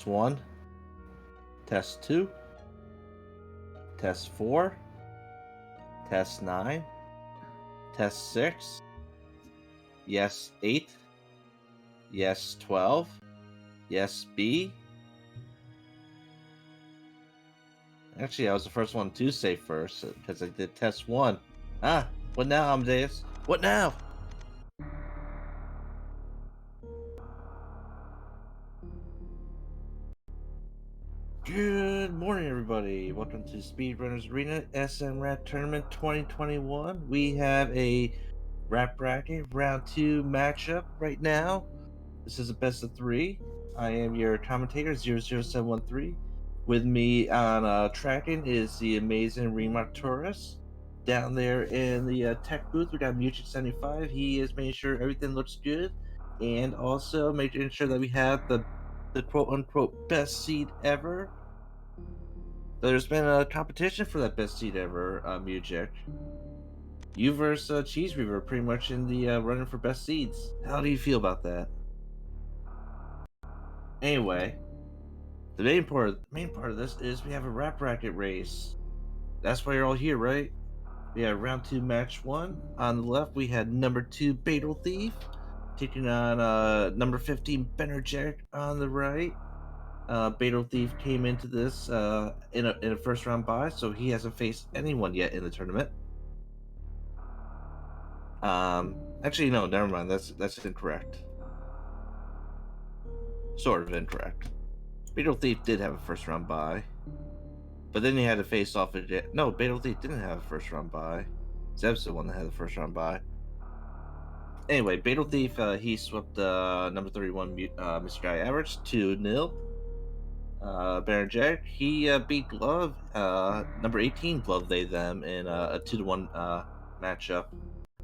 1, test 2, test 4, test 9, test 6, yes 8, yes 12, yes B. Actually, I was the first one to say first because I did test 1. What now, Amadeus? What now? Good morning, everybody. Welcome to Speedrunners Arena SMRAT Tournament 2021. We have a rap bracket round 2 matchup right now. This is a best of 3. I am your commentator 00713. With me on tracking is the amazing Remark Torres. Down there in the tech booth, we got Music75. He is making sure everything looks good, and also making sure that we have the quote-unquote best seed ever. There's been a competition for that best seed ever, Music. You versus Cheese Reaver pretty much in the running for best seeds. How do you feel about that? Anyway, the main part of this is we have a rap bracket race. That's why you're all here, right? We have round 2, match 1. On the left, we had number 2, Bagel Thief, taking on number 15, Bennergetic on the right. Bagel Thief came into this in a first round bye, so he hasn't faced anyone yet in the tournament. Actually, no, never mind. That's incorrect. Sort of incorrect. Bagel Thief did have a first round bye. But then he had to face off again. No, Bagel Thief didn't have a first round bye. Zeb's the one that had the first round bye. Anyway, Bagel Thief, he swept number 31, Mr. Guy Average 2-0. Bennergetic, he beat Glove, number 18 Glove they them in a 2-1 matchup.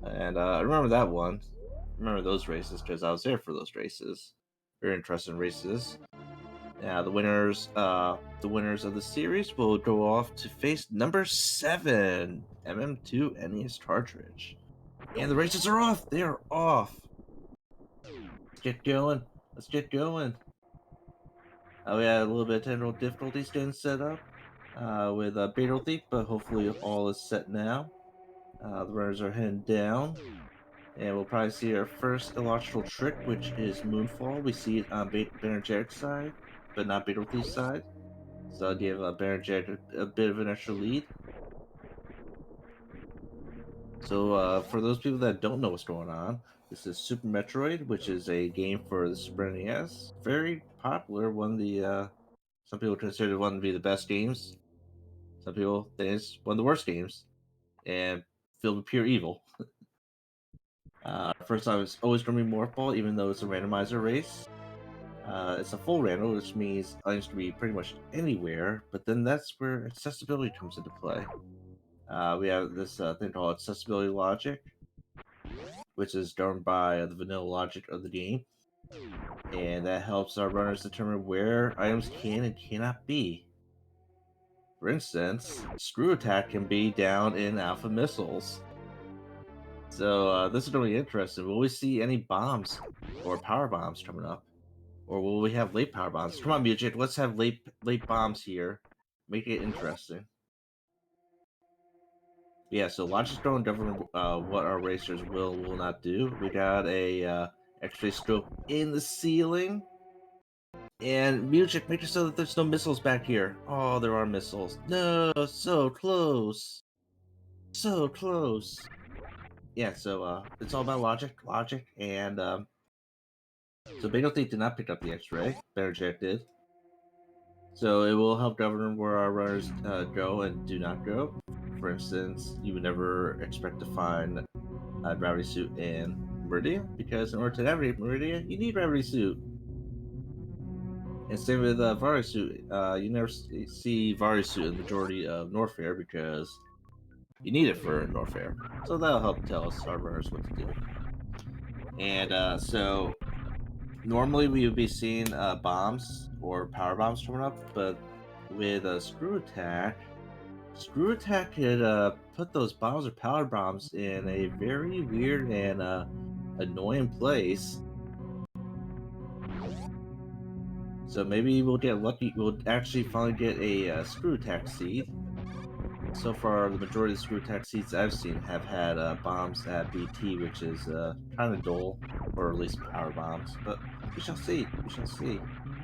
And I remember that one. I remember those races because I was there for those races. Very interesting races. Now the winners of the series will go off to face number 7 MM2 NES cartridge. And the races are off. They are off. Let's get going. Let's get going. We had a little bit of technical difficulties getting set up with Beetle Thief, but hopefully all is set now. The runners are heading down. And we'll probably see our first illogical trick, which is Moonfall. We see it on Bennergetic's side, but not Beetle Thief's side. So I'll give Bennergetic a bit of an extra lead. So for those people that don't know what's going on, this is Super Metroid, which is a game for the Super NES. Very popular. One of the some people consider it one to be the best games. Some people think it's one of the worst games, and filled with pure evil. First time it's always going to be Morph Ball, even though it's a randomizer race. It's a full random, which means items can be pretty much anywhere, but then that's where accessibility comes into play. We have this thing called accessibility logic, which is governed by the vanilla logic of the game, and that helps our runners determine where items can and cannot be. For instance, Screw Attack can be down in Alpha Missiles. So this is going to be interesting. Will we see any bombs or power bombs coming up? Or will we have late power bombs? Come on, Music, let's have late bombs here. Make it interesting. Yeah, so Logic's going to govern what our racers will not do. We got a X-ray scope in the ceiling. And Music, make sure that there's no missiles back here. Oh, there are missiles. No, so close. So close. Yeah, so it's all about logic, and so Bagel Thief did not pick up the X-ray. Bennergetic did. So it will help govern where our runners go and do not go. For instance, you would never expect to find a gravity suit in Meridia, because in order to navigate Meridia, you need gravity suit. And same with Vari suit. You never see Vari suit in the majority of Norfair because you need it for Norfair. So that'll help tell us our runners what to do. And so normally we would be seeing bombs or power bombs coming up, but with a Screw Attack could put those bombs or power bombs in a very weird and annoying place. So maybe we'll get lucky. We'll actually finally get a screw attack seed. So far, the majority of the screw attack seeds I've seen have had bombs at BT, which is kind of dull, or at least power bombs. But we shall see. We shall see.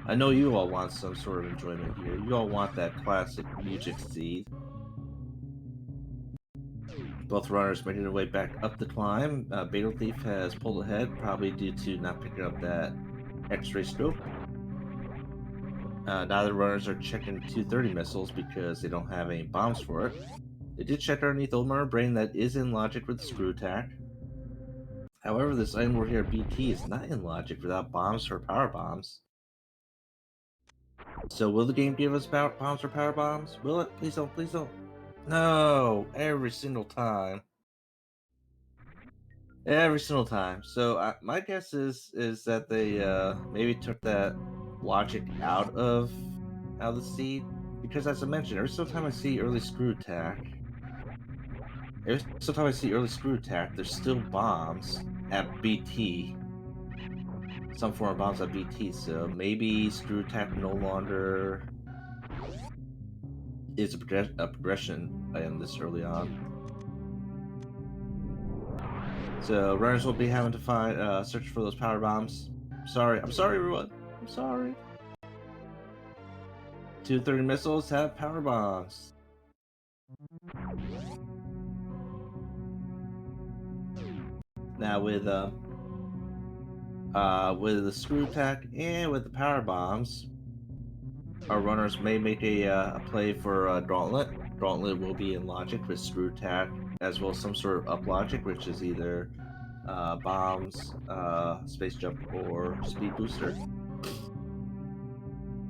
I know you all want some sort of enjoyment here. You all want that classic music seed. Both runners making their way back up the climb. Bagel Thief has pulled ahead, probably due to not picking up that X-ray scope. Neither runners are checking 230 missiles because they don't have any bombs for it. They did check underneath Old Marner Brain that is in logic with the screw attack. However, this item over here at BT is not in logic without bombs or power bombs. So will the game give us bombs or power bombs? Will it? Please don't, please don't. No! Every single time. Every single time. So my guess is that they maybe took that logic out of the seed, because as I mentioned, every single time I see early screw attack, there's still bombs at BT. Some form of bombs at BT. So maybe screw attack no longer is a progression item this early on. So runners will be having to find search for those power bombs. I'm sorry everyone. I'm sorry. 230 missiles have power bombs. Now with the screw attack and with the power bombs, our runners may make a play for Gauntlet. Gauntlet will be in logic with screw attack as well as some sort of up logic, which is either bombs, space jump, or speed booster.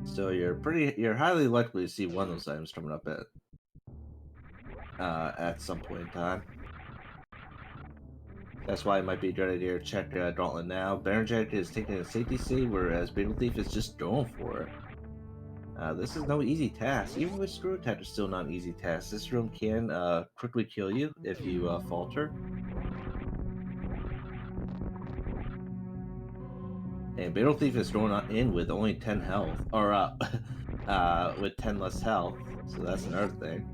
So you're highly likely to see one of those items coming up at some point in time. That's why it might be a good idea to check Gauntlet now. Bennergetic is taking a safety save, whereas Bagel Thief is just going for it. This is no easy task. Even with Screw Attack, it's still not an easy task. This room can quickly kill you if you falter. And Bagel Thief is going in with only 10 health, or with 10 less health, so that's another thing.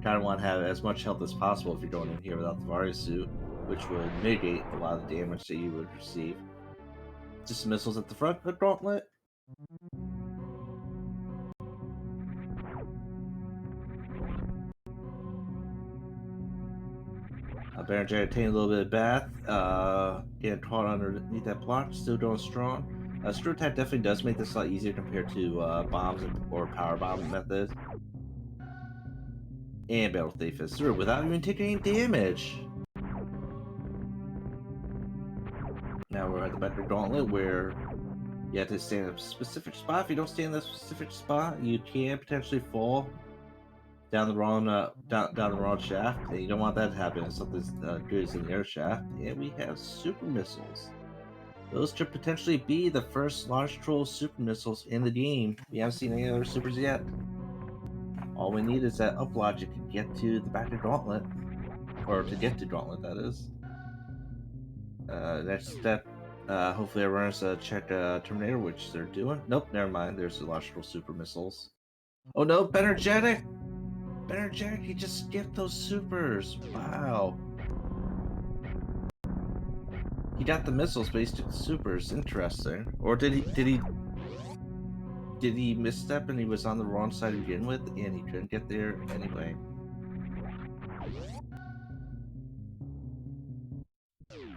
Kind of want to have as much health as possible if you're going in here without the Varia suit, which will mitigate a lot of the damage that you would receive. Just missiles at the front of the Gauntlet. Bennergetic taking a little bit of bath, getting caught underneath that block, still going strong. Screw attack definitely does make this a lot easier compared to bombs or power bomb methods. And Battle Thief is through without even taking any damage. Now we're at the back of the Gauntlet where you have to stand in a specific spot. If you don't stand in that specific spot, you can potentially fall down the wrong down the wrong shaft, and you don't want that to happen if something good is in the air shaft. And we have super missiles. Those could potentially be the first launch troll super missiles in the game. We haven't seen any other supers yet. All we need is that up logic to get to the back of Gauntlet, or to get to Gauntlet, that is. Next step, hopefully our runners check Terminator, which they're doing. Nope, never mind. There's the launch troll super missiles. Oh no, Bennergetic! Bennergetic, he just skipped those supers. Wow. He got the missiles, but he took the supers. Interesting. Or did he misstep and he was on the wrong side to begin with, and he couldn't get there anyway?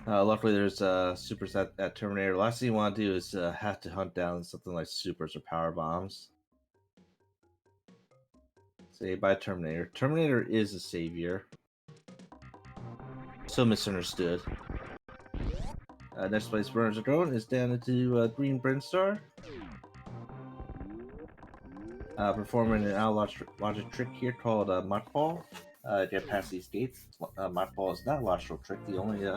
Luckily, there's supers at Terminator. Last thing you want to do is have to hunt down something like supers or power bombs. Say by Terminator. Terminator is a savior. So misunderstood. Next place runners are going is down into Green Brinstar. Performing an out logic trick here called Muckball. Get past these gates. Muckball is not a logical trick. The only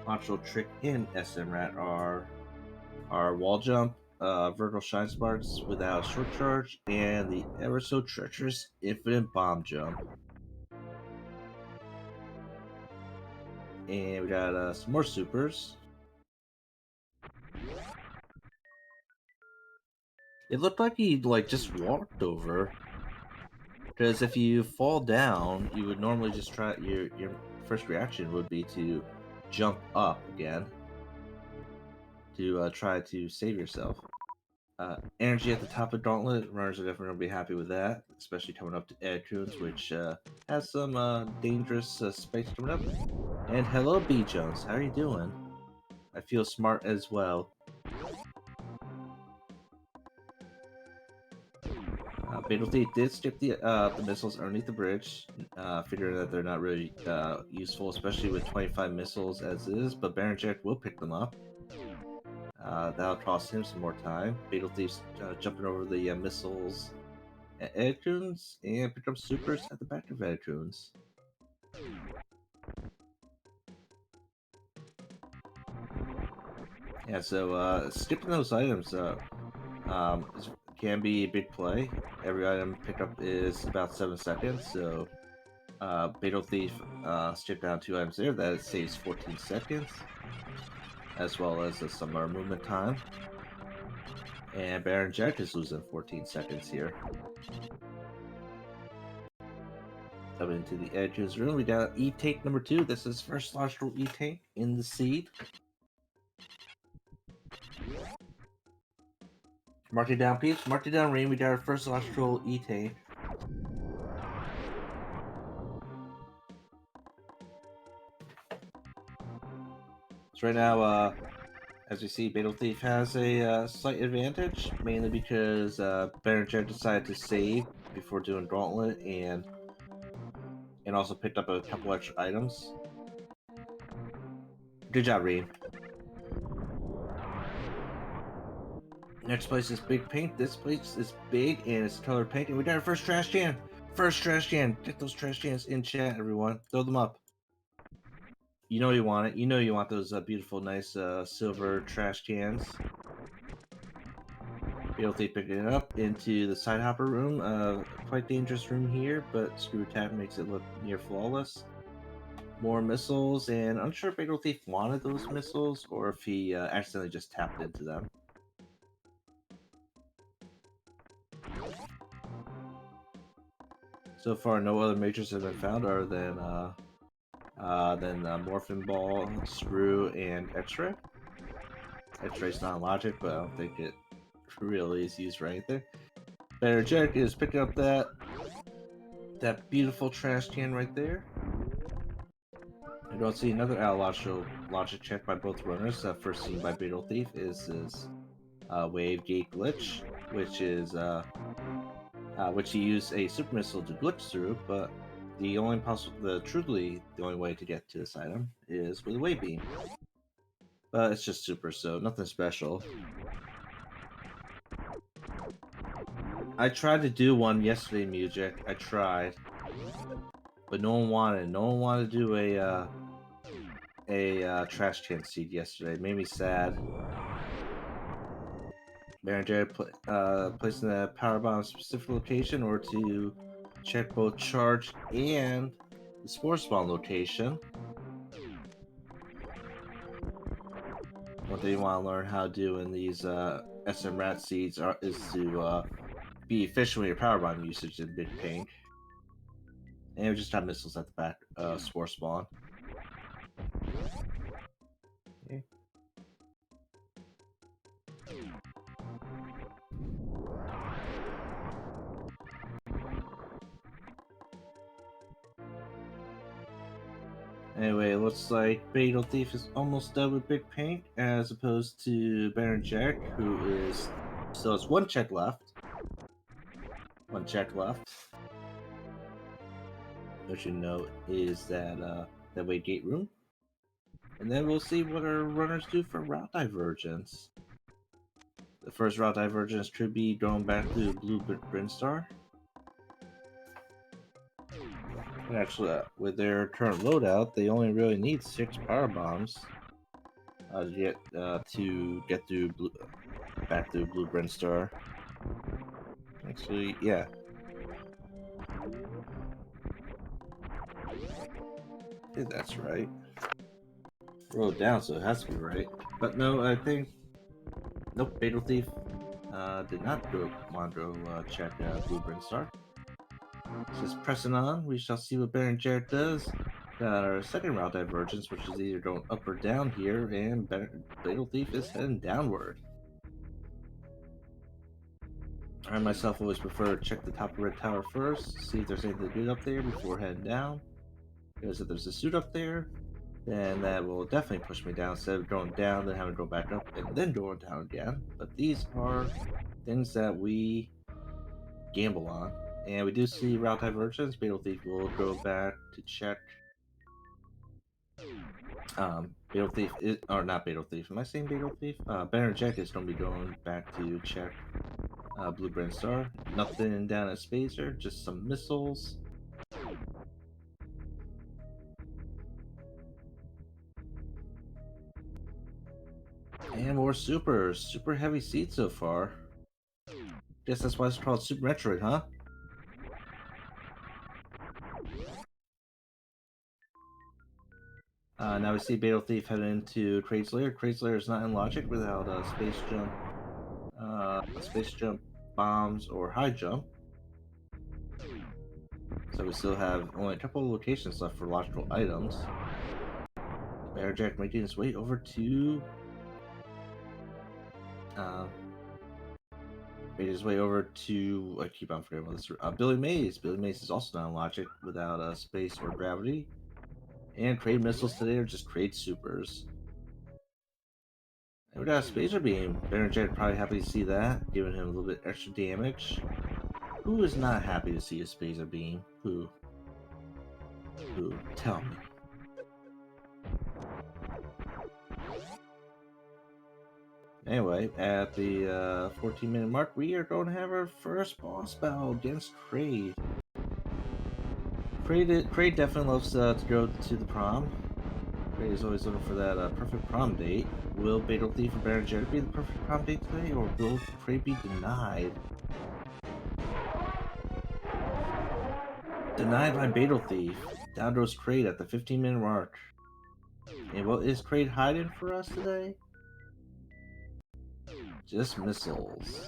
logical trick in SMRAT are wall jump, vertical shine sparks without short charge, and the ever so treacherous infinite bomb jump. And we got some more supers. It looked like he like just walked over. Because if you fall down, you would normally just try your first reaction would be to jump up again to try to save yourself. Energy at the top of Gauntlet, runners are definitely going to be happy with that, especially coming up to Edcoons, which has some dangerous spikes coming up. And hello, B Jones, how are you doing? I feel smart as well. Bagel Thief did skip the missiles underneath the bridge, figuring that they're not really useful, especially with 25 missiles as is, but Bennergetic will pick them up. That'll cost him some more time. Bagel Thief's jumping over the missiles at Edcoons and pick up supers at the back of Edcoons. Yeah, so skipping those items can be a big play. Every item pickup is about 7 seconds, so Beetle Thief stripped down 2 items there. That saves 14 seconds, as well as some more movement time. And Baron Jack is losing 14 seconds here. Coming into the Edge's room, we got E-Tank number 2. This is first logical E-Tank in the seed. Mark it down, peeps. Mark it down, Rain. We got our first logical E-Tank. So right now, as we see, Beetle Thief has a slight advantage, mainly because Bennergetic decided to save before doing Gauntlet and also picked up a couple extra items. Good job, Reed. Next place is Big Pink. This place is big and it's colored pink, and we got our first trash can. First trash can. Get those trash cans in chat, everyone. Throw them up. You know you want it. You know you want those beautiful, nice silver trash cans. Beetle Thief picking it up into the side hopper room. Quite dangerous room here, but Screw Tap makes it look near flawless. More missiles, and I'm sure Bagel Thief wanted those missiles or if he accidentally just tapped into them. So far, no other majors have been found other than Morphin Ball, Screw, and X-Ray. X-Ray's not logic, but I don't think it really is used for anything. Bennergetic is picking up that beautiful trash can right there. I don't see another allogical logic check by both runners. First seen by Beetle Thief is this Wave Gate glitch, which is which he used a super missile to glitch through, but truly the only way to get to this item is with a wave beam. But it's just super, so nothing special. I tried to do one yesterday, Music. I tried, but no one wanted. No one wanted to do a trash can seed yesterday. It made me sad. Bennergetic placing the power bomb in a specific location or to check both charge and the spore spawn location. What they want to learn how to do in these SMRAT seeds is to be efficient with your power bomb usage in Big Pink. And we just have missiles at the back, spore spawn. Okay. Anyway, it looks like Bagel Thief is almost done with Big Pink, as opposed to Bennergetic, who still has one check left. One check left. What you know is that that way gate room. And then we'll see what our runners do for route divergence. The first route divergence could be going back to Blue Brinstar. And actually, with their current loadout, they only really need 6 power bombs to get through back to Blue Brinstar. Actually, yeah. I think that's right. Wrote it down, so it has to be right. But no, I think... Nope, Fatal Thief Did not want to check Blueprint Star. Just pressing on, we shall see what Bennergetic does. Got our second route divergence, which is either going up or down here, and Bagel Thief is heading downward. I myself always prefer to check the top of Red Tower first, see if there's anything good up there before heading down. Because if there's a suit up there, then that will definitely push me down instead of going down, then having to go back up, and then going down again. But these are things that we gamble on. And we do see route divergence. Beetle Thief will go back to check. Beetle Thief is, or not Beetle Thief. Am I saying Beetle Thief? Bennergetic is going to be going back to check Blue Brand Star. Nothing down at Spacer, just some missiles. And more supers. Super heavy seats so far. Guess that's why it's called Super Metroid, huh? Now we see Beetle Thief heading into Craig's Lair. Craig's Lair is not in logic without space jump, bombs, or high jump. So we still have only a couple of locations left for logical items. Bennergetic making his way over to I keep on forgetting what this. Billy Mays. Billy Mays is also not in logic without space or gravity. And trade missiles today are just trade supers. And we got a Spacer Beam. Bennergetic probably happy to see that, giving him a little bit extra damage. Who is not happy to see a Spacer Beam? Who? Who? Tell me. Anyway, at the 14-minute mark, we are going to have our first boss battle against Kraid. Kraid definitely loves to go to the prom. Kraid is always looking for that perfect prom date. Will Beetle Thief and Bennergetic be the perfect prom date today, or will Kraid be denied? Denied by Beetle Thief. Down goes Kraid at the 15-minute mark. And what is Kraid hiding for us today? Just missiles.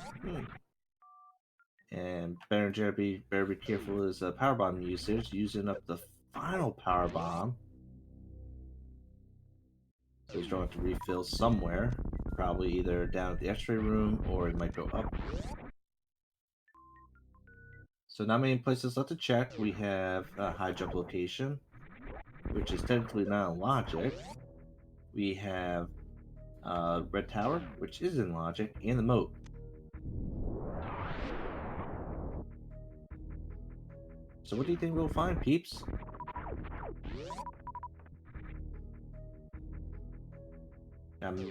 And Bennergetic better be careful with his power bomb usage, using up the final power bomb. So he's going to refill somewhere. Probably either down at the X-ray room or it might go up. So not many places left to check. We have a high jump location, which is technically not in logic. We have Red Tower, which is in logic, and the moat. So what do you think we'll find, peeps?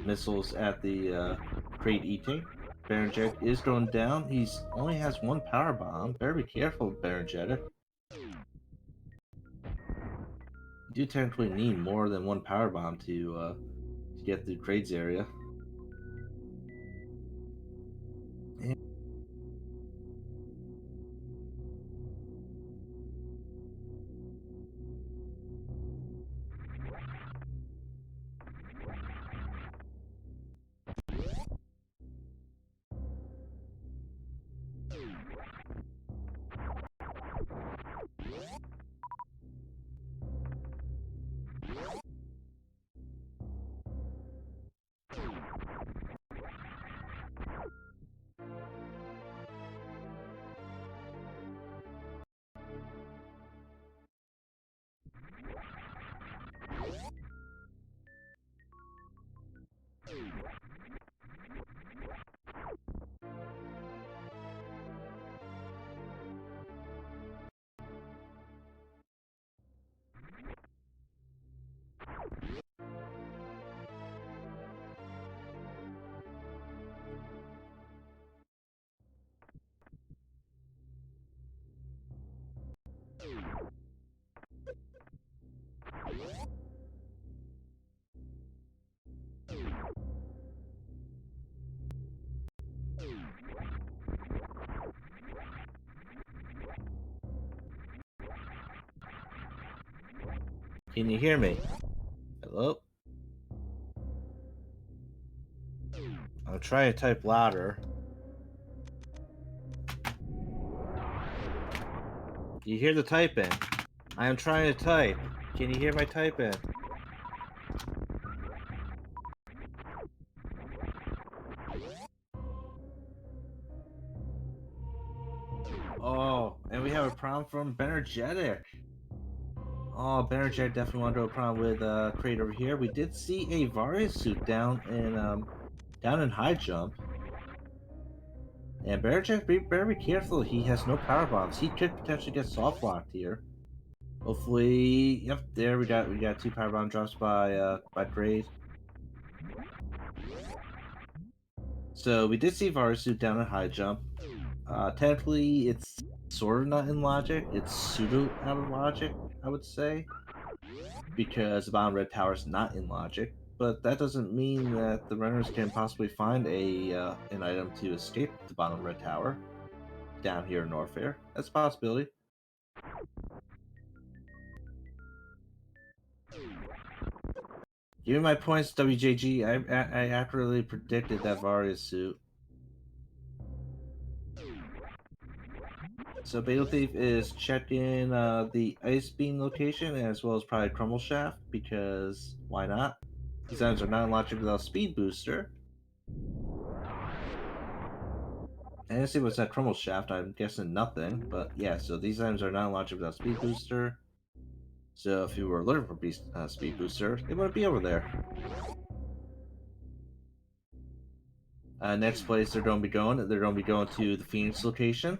Missiles at the Kraid E-Tank. Bennergetic is going down. He's only has one power bomb. Better be careful, Bennergetic. You do technically need more than one power bomb to get through Kraid's area. Can you hear me? Hello? I'm trying to type louder. You hear the typing. I am trying to type. Can you hear my typing? Oh, and we have a problem from Bennergetic. Oh, Bennergetic definitely wanted to do a problem with Crate over here. We did see a Varius suit down in high jump. And Bennergetic, better be careful. He has no power bombs. He could potentially get soft locked here. Hopefully, yep. There we got 2 power bomb drops by Crate. So we did see Varius suit down in high jump. Technically, it's sort of not in logic. It's pseudo out of logic, I would say, because the bottom red tower is not in logic. But that doesn't mean that the runners can possibly find an item to escape the bottom red tower down here in Norfair. That's a possibility. Give me my points, WJG. I accurately predicted that Varius suit. So Bagel Thief is checking the Ice Beam location as well as probably Crumble Shaft, because why not? These items are not in logic without Speed Booster. I didn't see what's that Crumble Shaft, I'm guessing nothing, but yeah, so these items are not in logic without Speed Booster. So if you were looking for Speed Booster, it wouldn't be over there. Next place they're going to be going to the Phoenix location.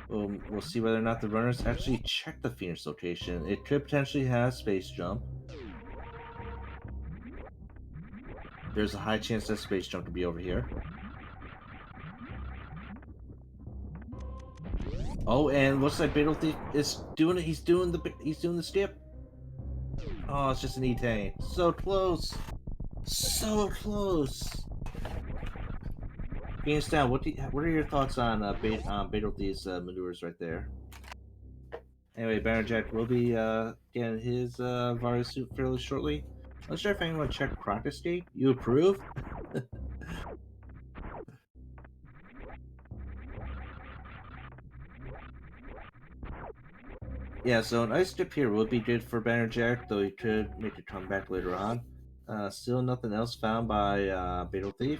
We'll see whether or not the runners actually check the Phoenix location. It could potentially have Space Jump. There's a high chance that Space Jump could be over here. Oh, and looks like Bagel Thief is doing it. He's doing the skip. Oh, it's just an E-Tank. So close. So close. Phoenix down. What are your thoughts on Bagel Thief's maneuvers right there? Anyway, Bennergetic will be getting his Varius suit fairly shortly. Let's try if anyone check Croc Escape. You approve? Yeah, so an ice dip here would be good for Bennergetic, though he could make a comeback later on. Still nothing else found by Bagel Thief.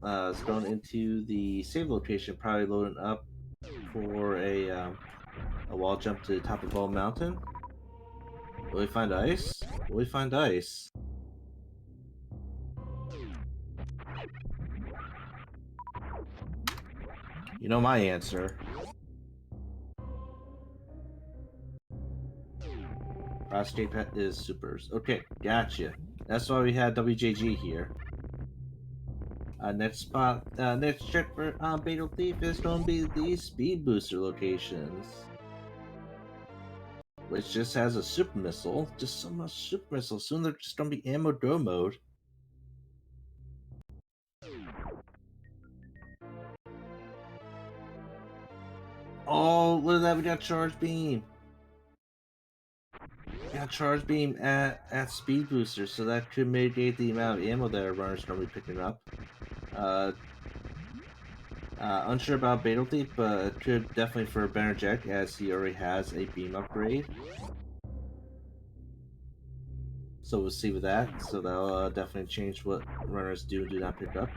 It's going into the save location, probably loading up for a wall jump to the top of Bald Mountain. Will we find ice? Will we find ice? You know my answer. Escape is supers. Okay, gotcha. That's why we had WJG here. Next check for Bagel Thief is going to be the Speed Booster locations. Which just has a super missile. Just so much super missile. Soon they're just going to be ammo go mode. Oh, look at that. We got Charge Beam. We got Charge Beam at Speed Booster, so that could mitigate the amount of ammo that our runners are going to be picking up. Unsure about Bagel Thief, but it could definitely for Bennergetic, as he already has a beam upgrade. So we'll see with that. So that'll definitely change what runners do and do not pick up.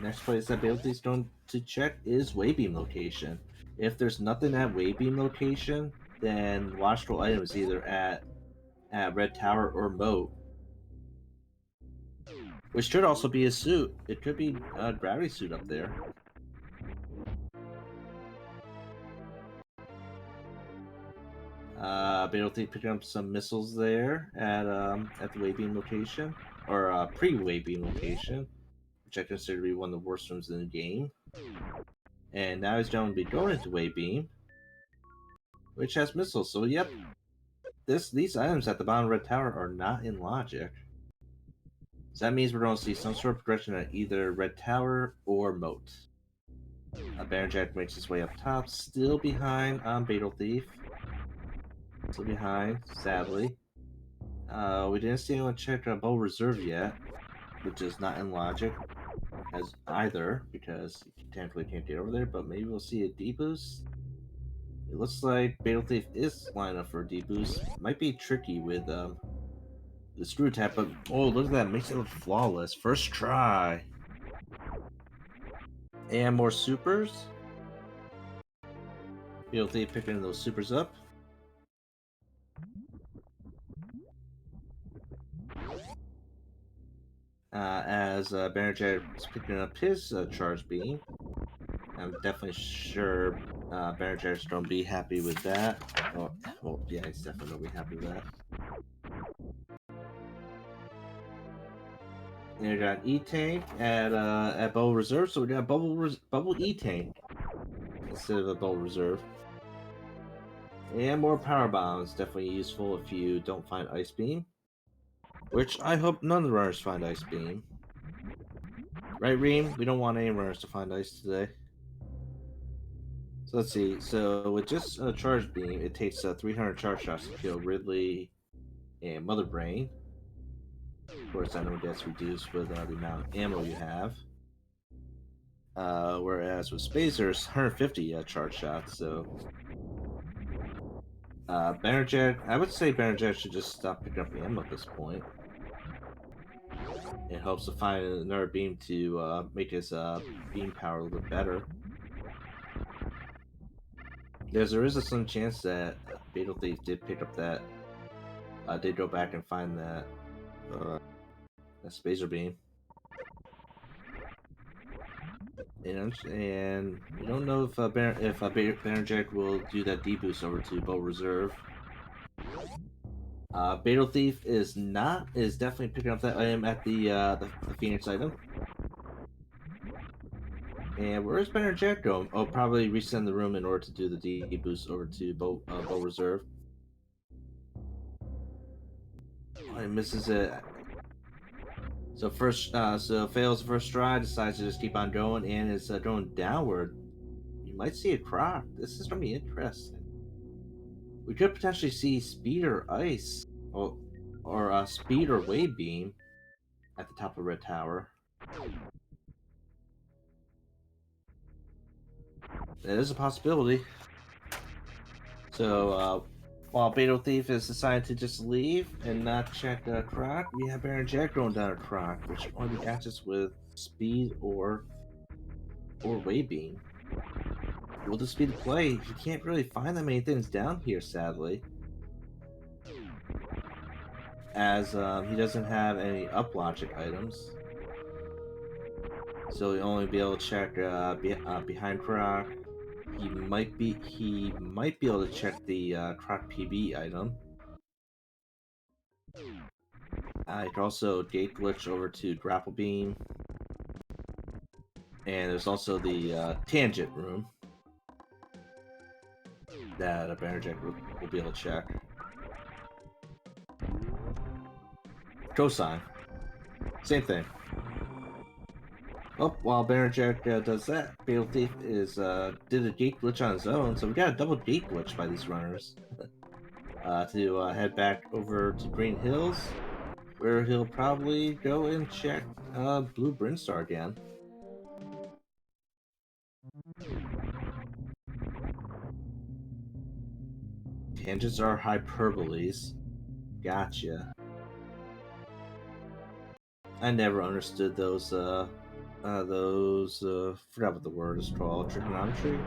Next place that Bagel Thief's going to check is Waybeam location. If there's nothing at Waybeam location, then logical item is either at Red Tower or Moat. Which could also be a suit. It could be a gravity suit up there. Bagel Thief picking up some missiles there at the Waybeam location, or pre-Waybeam location, which I consider to be one of the worst rooms in the game. And now he's going to be going into Waybeam, which has missiles. So yep, these items at the bottom of Red Tower are not in logic. So that means we're going to see some sort of progression at either Red Tower or Moat. Bennergetic makes his way up top, still behind Bagel Thief. Still behind, sadly. We didn't see anyone check Bow Reserve yet, which is not in logic. as either because you technically can't get over there, but maybe we'll see a D-boost. It looks like Bagel Thief is lined up for a D-boost. Might be tricky with the screw tap, but oh, look at that. Makes it look flawless. First try. And more supers. Bagel Thief picking those supers up. As Bennergetic is picking up his charge beam. I'm definitely sure Bennergetic's going to be happy with that. Oh, well, yeah, he's definitely going to be happy with that. And we got E-Tank at Bubble Reserve, so we got Bubble E-Tank instead of a Bubble Reserve. And more Power Bombs, definitely useful if you don't find Ice Beam. Which I hope none of the runners find Ice Beam. Right, Reem? We don't want any runners to find Ice today. So let's see. So with just a Charge Beam, it takes 300 charge shots to kill Ridley and Mother Brain. Of course, I know it gets reduced with the amount of ammo you have. Whereas with Spacers, 150 charge shots, so... Bennergetic, I would say Bennergetic should just stop picking up ammo at this point. It helps to find another beam to make his beam power a little bit better. There is a slim chance that Fatal Thief did pick up that, did go back and find that Spacer Beam. And we don't know if Bennergetic will do that D-boost over to Bow Reserve. Fatal Thief is definitely picking up that item at the Phoenix item. And where is Bennergetic going? Oh, probably resend the room in order to do the D-boost over to Bow Reserve. Oh, he misses it. So fails the first try, decides to just keep on going, and is going downward. You might see a croc. This is going to be interesting. We could potentially see Speed or Ice, or Speed or Wave Beam at the top of Red Tower. That is a possibility. So, while Fatal Thief has decided to just leave and not check Croc, we have Bennergetic going down a Croc, which only catches with Speed or Wave Beam. Will this be the play? You can't really find that many things down here, sadly. As he doesn't have any up logic items. So he'll only be able to check behind Croc. He might be able to check the Croc PB item. You can also gate glitch over to Grapple Beam. And there's also the Tangent room that a Bennergetic will be able to check. Cosine. Same thing. Oh, while Bennergetic does that, Fatal Thief did a gate glitch on his own, so we got a double gate glitch by these runners. To head back over to Green Hills, where he'll probably go and check Blue Brinstar again. Tangents are hyperboles. Gotcha. I never understood those, forgot what the word is called, trigonometry?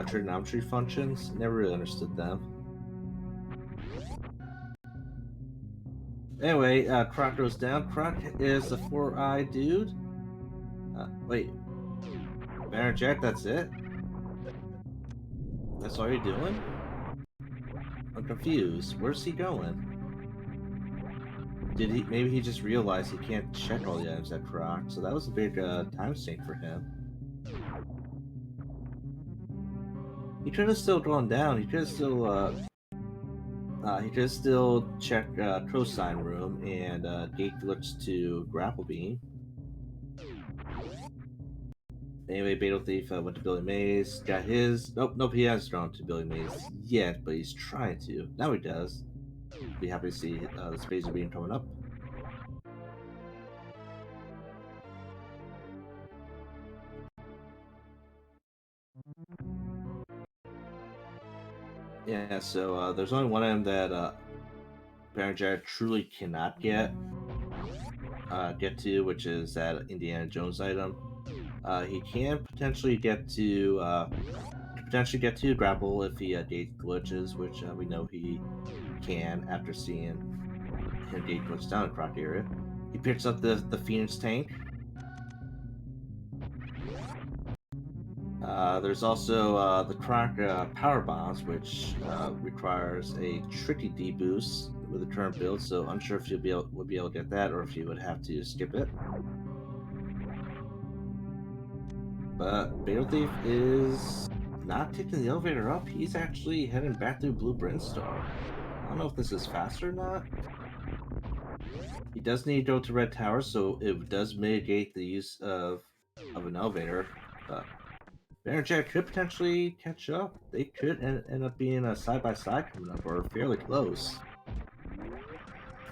Trigonometry functions, never really understood them. Anyway, Croc goes down. Croc is the 4-eye dude. Wait. Bennergetic, that's it? That's all you're doing? I'm confused. Where's he going? Maybe he just realized he can't check all the items at Croc, so that was a big time sink for him. He could have still gone down. He could have still checked Cosine room and gate glitch to Grapple Beam. Anyway, Fatal Thief went to Billy Mays, got his. Nope, he hasn't gone to Billy Mays yet, but he's trying to. Now he does. Be happy to see the Spacer Beam coming up. Yeah, so there's only one item that Bennergetic truly cannot get to, which is that Indiana Jones item. He can potentially get to grapple if he gate glitches, which we know he can after seeing him gate glitch down in Croc area. He picks up the Phoenix tank. There's also the Croc power bombs, which requires a tricky D boost with the current build. So unsure if would be able to get that, or if you would have to skip it. But Bagel Thief is not taking the elevator up. He's actually heading back through Blue Brinstar. I don't know if this is faster or not. He does need to go to Red Tower, so it does mitigate the use of an elevator. But Bennergetic could potentially catch up. They could end up being a side-by-side coming up, or fairly close.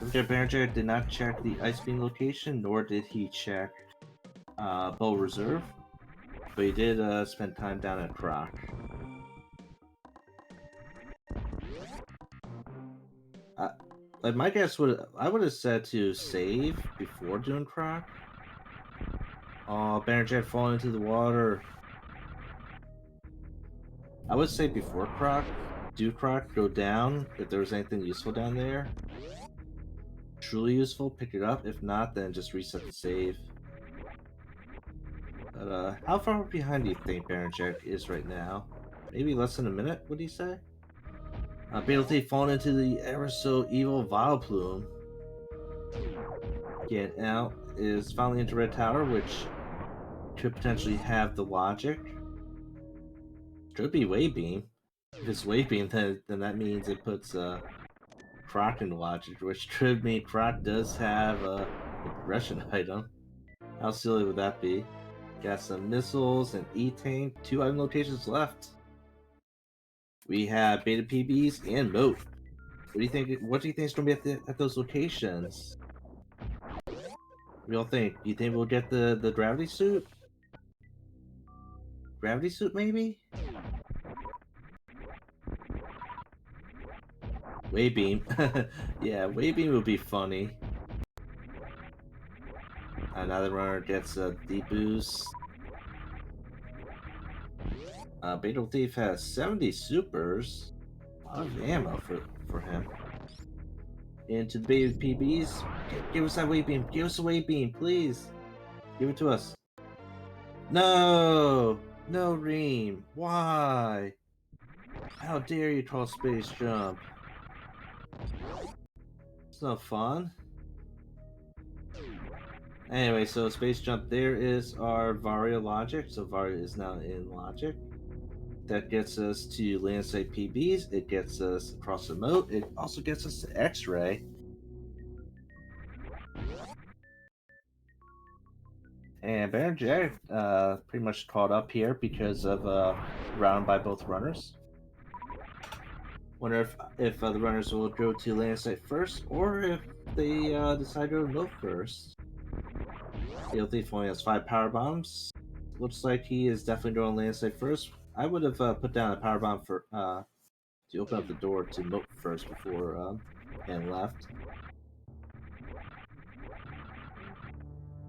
Bennergetic did not check the Ice Beam location, nor did he check Bow Reserve, but he did spend time down at Croc. Like my guess I would have said to save before doing Croc. Oh, Bennergetic falling into the water. I would say before Croc, do Croc, go down if there was anything useful down there. Truly useful, pick it up. If not, then just reset the save. But how far behind do you think Bennergetic is right now? Maybe less than a minute, would you say? Beetle falling into the ever so evil Vileplume. Getting out is finally into Red Tower, which could potentially have the logic. Could be Wave Beam. If it's Wave Beam, then that means it puts Croc into logic, which could mean Croc does have a progression item. How silly would that be? Got some missiles and E-Tank. 2 item locations left. We have Beta PBs and Moat. What do you think? What do you think is going to be at those locations? What do y'all think? Do you think we'll get the gravity suit? Gravity suit, maybe? Wave beam. Yeah, wave beam would be funny. Another runner gets a D boost. Beetle Thief has 70 supers. A lot of ammo for him. Into the baby PBs. Give us that wave beam. Give us a wave beam, please. Give it to us. No! No, Reem. Why? How dare you call space jump? It's not fun. Anyway, so space jump, there is our Varia logic. So Varia is now in logic. That gets us to landscape PBs. It gets us across the moat. It also gets us to X-ray. And Bennergetic pretty much caught up here because of round by both runners. Wonder if the runners will go to land site first, or if they decide to go to moat first. Beetle Thief only has 5 power bombs. Looks like he is definitely going to land site first. I would have put down a power bomb for to open up the door to moat first before and left.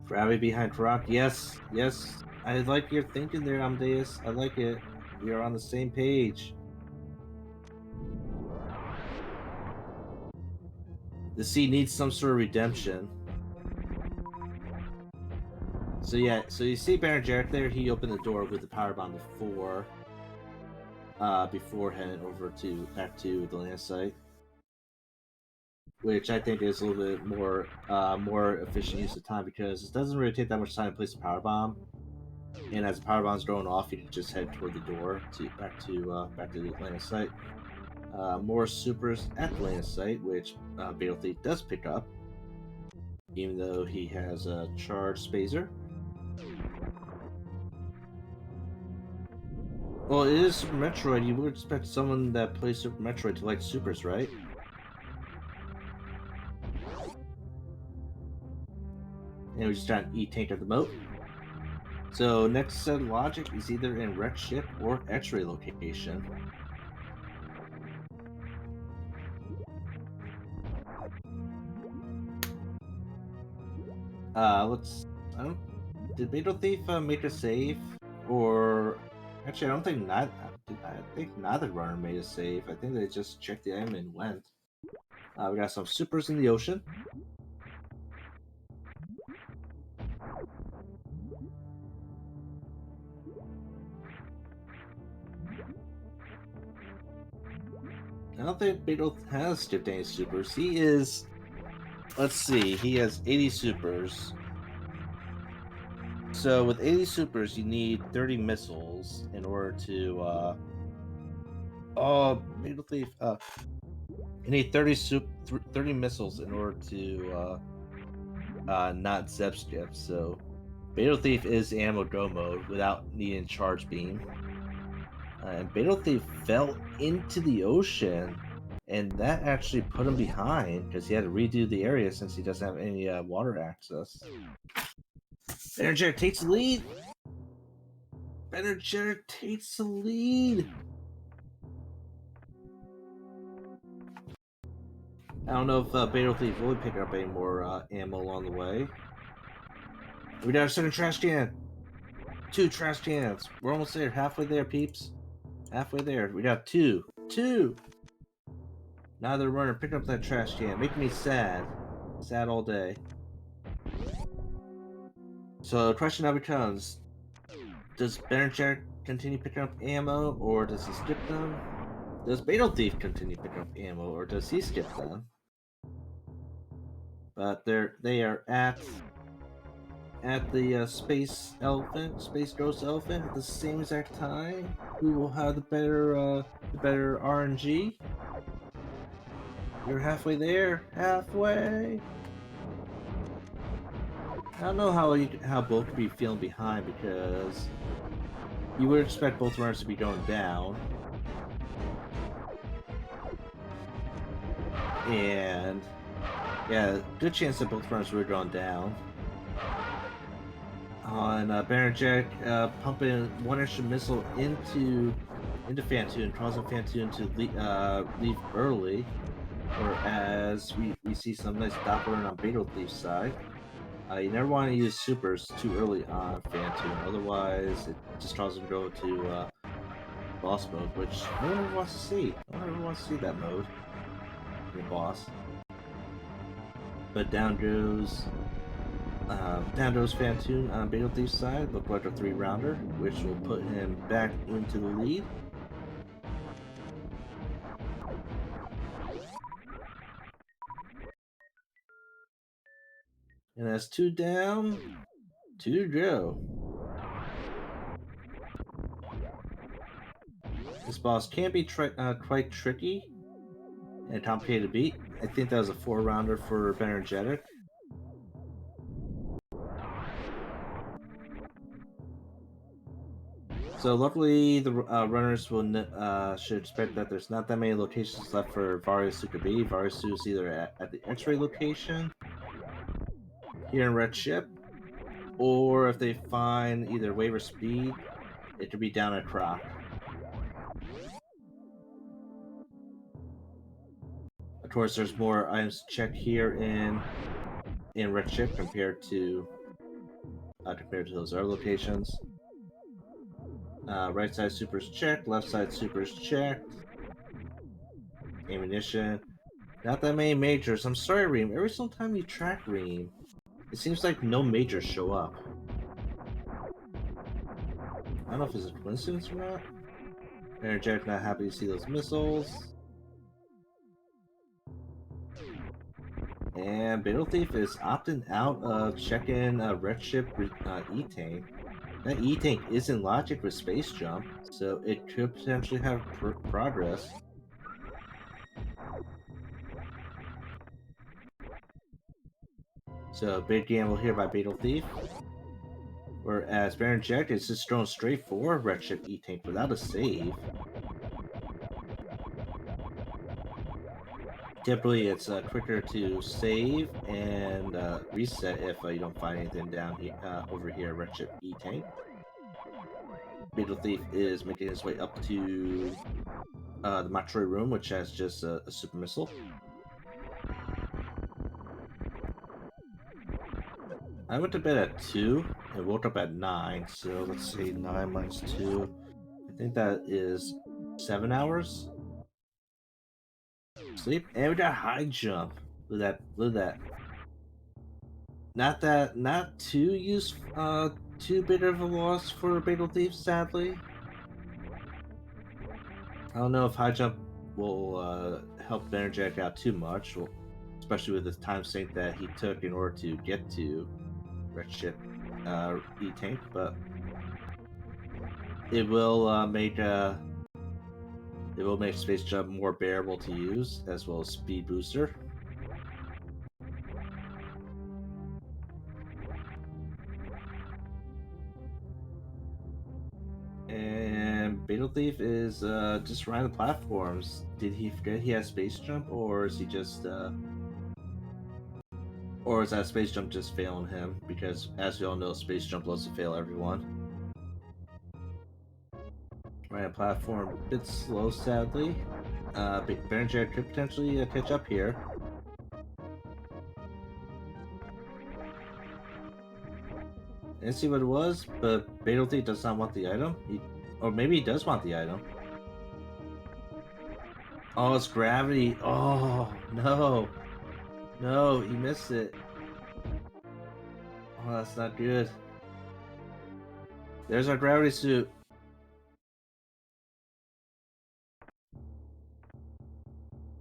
Gravity behind Rock. Yes, yes. I like your thinking there, Amadeus. I like it. We are on the same page. The sea needs some sort of redemption. So yeah, so you see Bennergetic there. He opened the door with the power bomb before heading over back to the land site, which I think is a little bit more efficient use of time because it doesn't really take that much time to place a power bomb. And as the power bomb's going off, you can just head toward the door back to the land site. More supers at the land site, which Beetle Thief does pick up, even though he has a charged Spazer. Well, it is Super Metroid. You would expect someone that plays Super Metroid to like supers, right? And we just got an E-Tank at the moat. So next set of logic is either in Wreck Ship or X-Ray location. Let's. I don't. Did Bagel Thief make a save? Or actually, I don't think not. I think neither runner made a save. I think they just checked the item and went. We got some supers in the ocean. I don't think Bagel has skipped any supers. He is. Let's see. He has 80 supers. So with 80 supers, you need 30 missiles in order to. Oh, Bagel Thief. You need 30 missiles in order to not Zeb skip. So Bagel Thief is ammo go mode without needing charge beam. And Bagel Thief fell into the ocean, and that actually put him behind because he had to redo the area since he doesn't have any water access. Bennergetic takes the lead. Bennergetic takes the lead. I don't know if Bagel Thief will pick up any more ammo along the way. We got a second trash can. 2 trash cans. We're almost there. Halfway there, peeps. Halfway there. We got 2. 2! Neither runner picked up that trash can. Making me sad. Sad all day. So the question now becomes, does Bennergetic continue picking up ammo, or does he skip them? Does Bagel Thief continue picking up ammo, or does he skip them? But they are at the space ghost elephant at the same exact time. Who will have the better RNG? You're halfway there. Halfway. I don't know how both could be feeling behind, because you would expect both runners to be going down. And yeah, good chance that both runners were going down. On Bennergetic pumping one extra missile into Fantoon, causing Fantoon to leave early. Whereas we see some nice Doppler on Bagel Thief's side. You never want to use supers too early on Fantoon, otherwise it just causes him to go to boss mode, which no one ever wants to see. No one ever wants to see that mode. Your boss. But down goes Fantoon on Bagel Thief's side. Looked like a 3-rounder, which will put him back into the lead. And that's 2 down, 2 to go. This boss can be quite tricky and complicated to beat. I think that was a 4-rounder for Bennergetic. So luckily, the runners should expect that there's not that many locations left for Varius to be. Varius is either at the X-ray location here in Red Ship, or if they find either wave or speed, it could be down at Croc. Of course, there's more items to check here in Red Ship compared to those other locations. Right side supers checked, left side supers checked. Ammunition. Not that many majors. I'm sorry, Reem. Every single time you track Reem, it seems like no majors show up. I don't know if it's a coincidence or not. Bennergetic not happy to see those missiles. And Bagel Thief is opting out of checking Red Ship E-Tank. That E-Tank is in logic with Space Jump, so it could potentially have progress. So big gamble here by Bagel Thief. Whereas Bennergetic is just going straight for Red Ship E-Tank without a save. Typically, it's quicker to save and reset if you don't find anything down here over here. Red Ship E-Tank. Bagel Thief is making his way up to the Matroy room, which has just a super missile. I went to bed at 2 and woke up at 9, so let's see, 9 minus 2. I think that is 7 hours sleep. And we got high jump. Look at that. Not too big of a loss for Bagel Thief, sadly. I don't know if high jump will help Bennergetic out too much, well, especially with the time sink that he took in order to get to Redship E-Tank, but it will make space jump more bearable to use, as well as speed booster. And Beetle Thief is just riding the platforms. Did he forget he has space jump, or is he just or is that space jump just failing him? Because as we all know, space jump loves to fail everyone. Right, a platform a bit slow, sadly. Bennergetic could potentially catch up here. Didn't see what it was, but Beetle Thief does not want the item. Or maybe he does want the item. Oh, it's gravity. Oh, no. No, he missed it. Oh, that's not good. There's our gravity suit.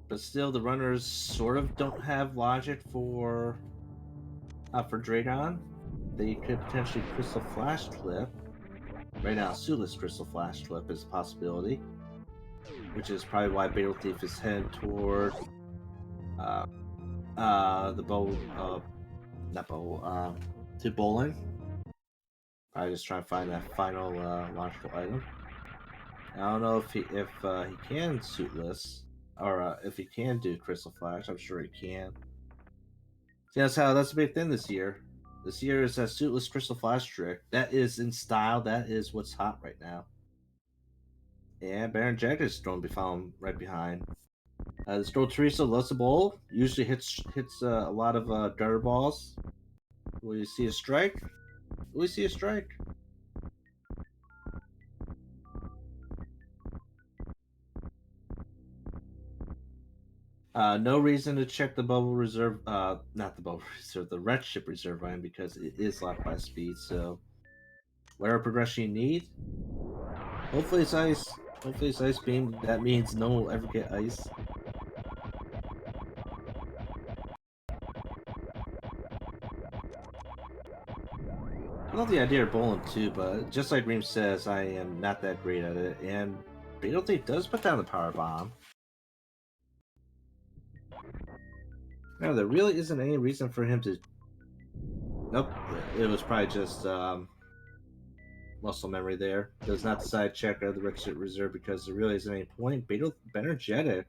But still, the runners sort of don't have logic for Dragon. They could potentially Crystal Flash Clip. Right now, Suitless Crystal Flash Clip is a possibility, which is probably why Beetle Thief is heading toward the bowl, not bowl, to bowling. Probably just trying to find that final logical item. I don't know if he can Suitless, or if he can do Crystal Flash. I'm sure he can. See, that's a big thing this year. This year is that Suitless Crystal Flash trick. That is in style. That is what's hot right now. And Bennergetic is thrown found right behind. This girl Teresa loves the bowl. Usually hits a lot of gutter balls. Will you see a strike? Will we see a strike? No reason to check the bubble reserve, not the bubble reserve, the Redship reserve item, because it is locked by speed, so whatever progression you need. Hopefully it's ice. Hopefully it's ice beam. That means no one will ever get ice. I love the idea of bowling too, but just like Reem says, I am not that great at it, and Beetle Thief does put down the power bomb. No, there really isn't any reason for him to. Nope, it was probably just muscle memory there. Does not decide to check out the Redshirt Reserve because there really isn't any point. Bennergetic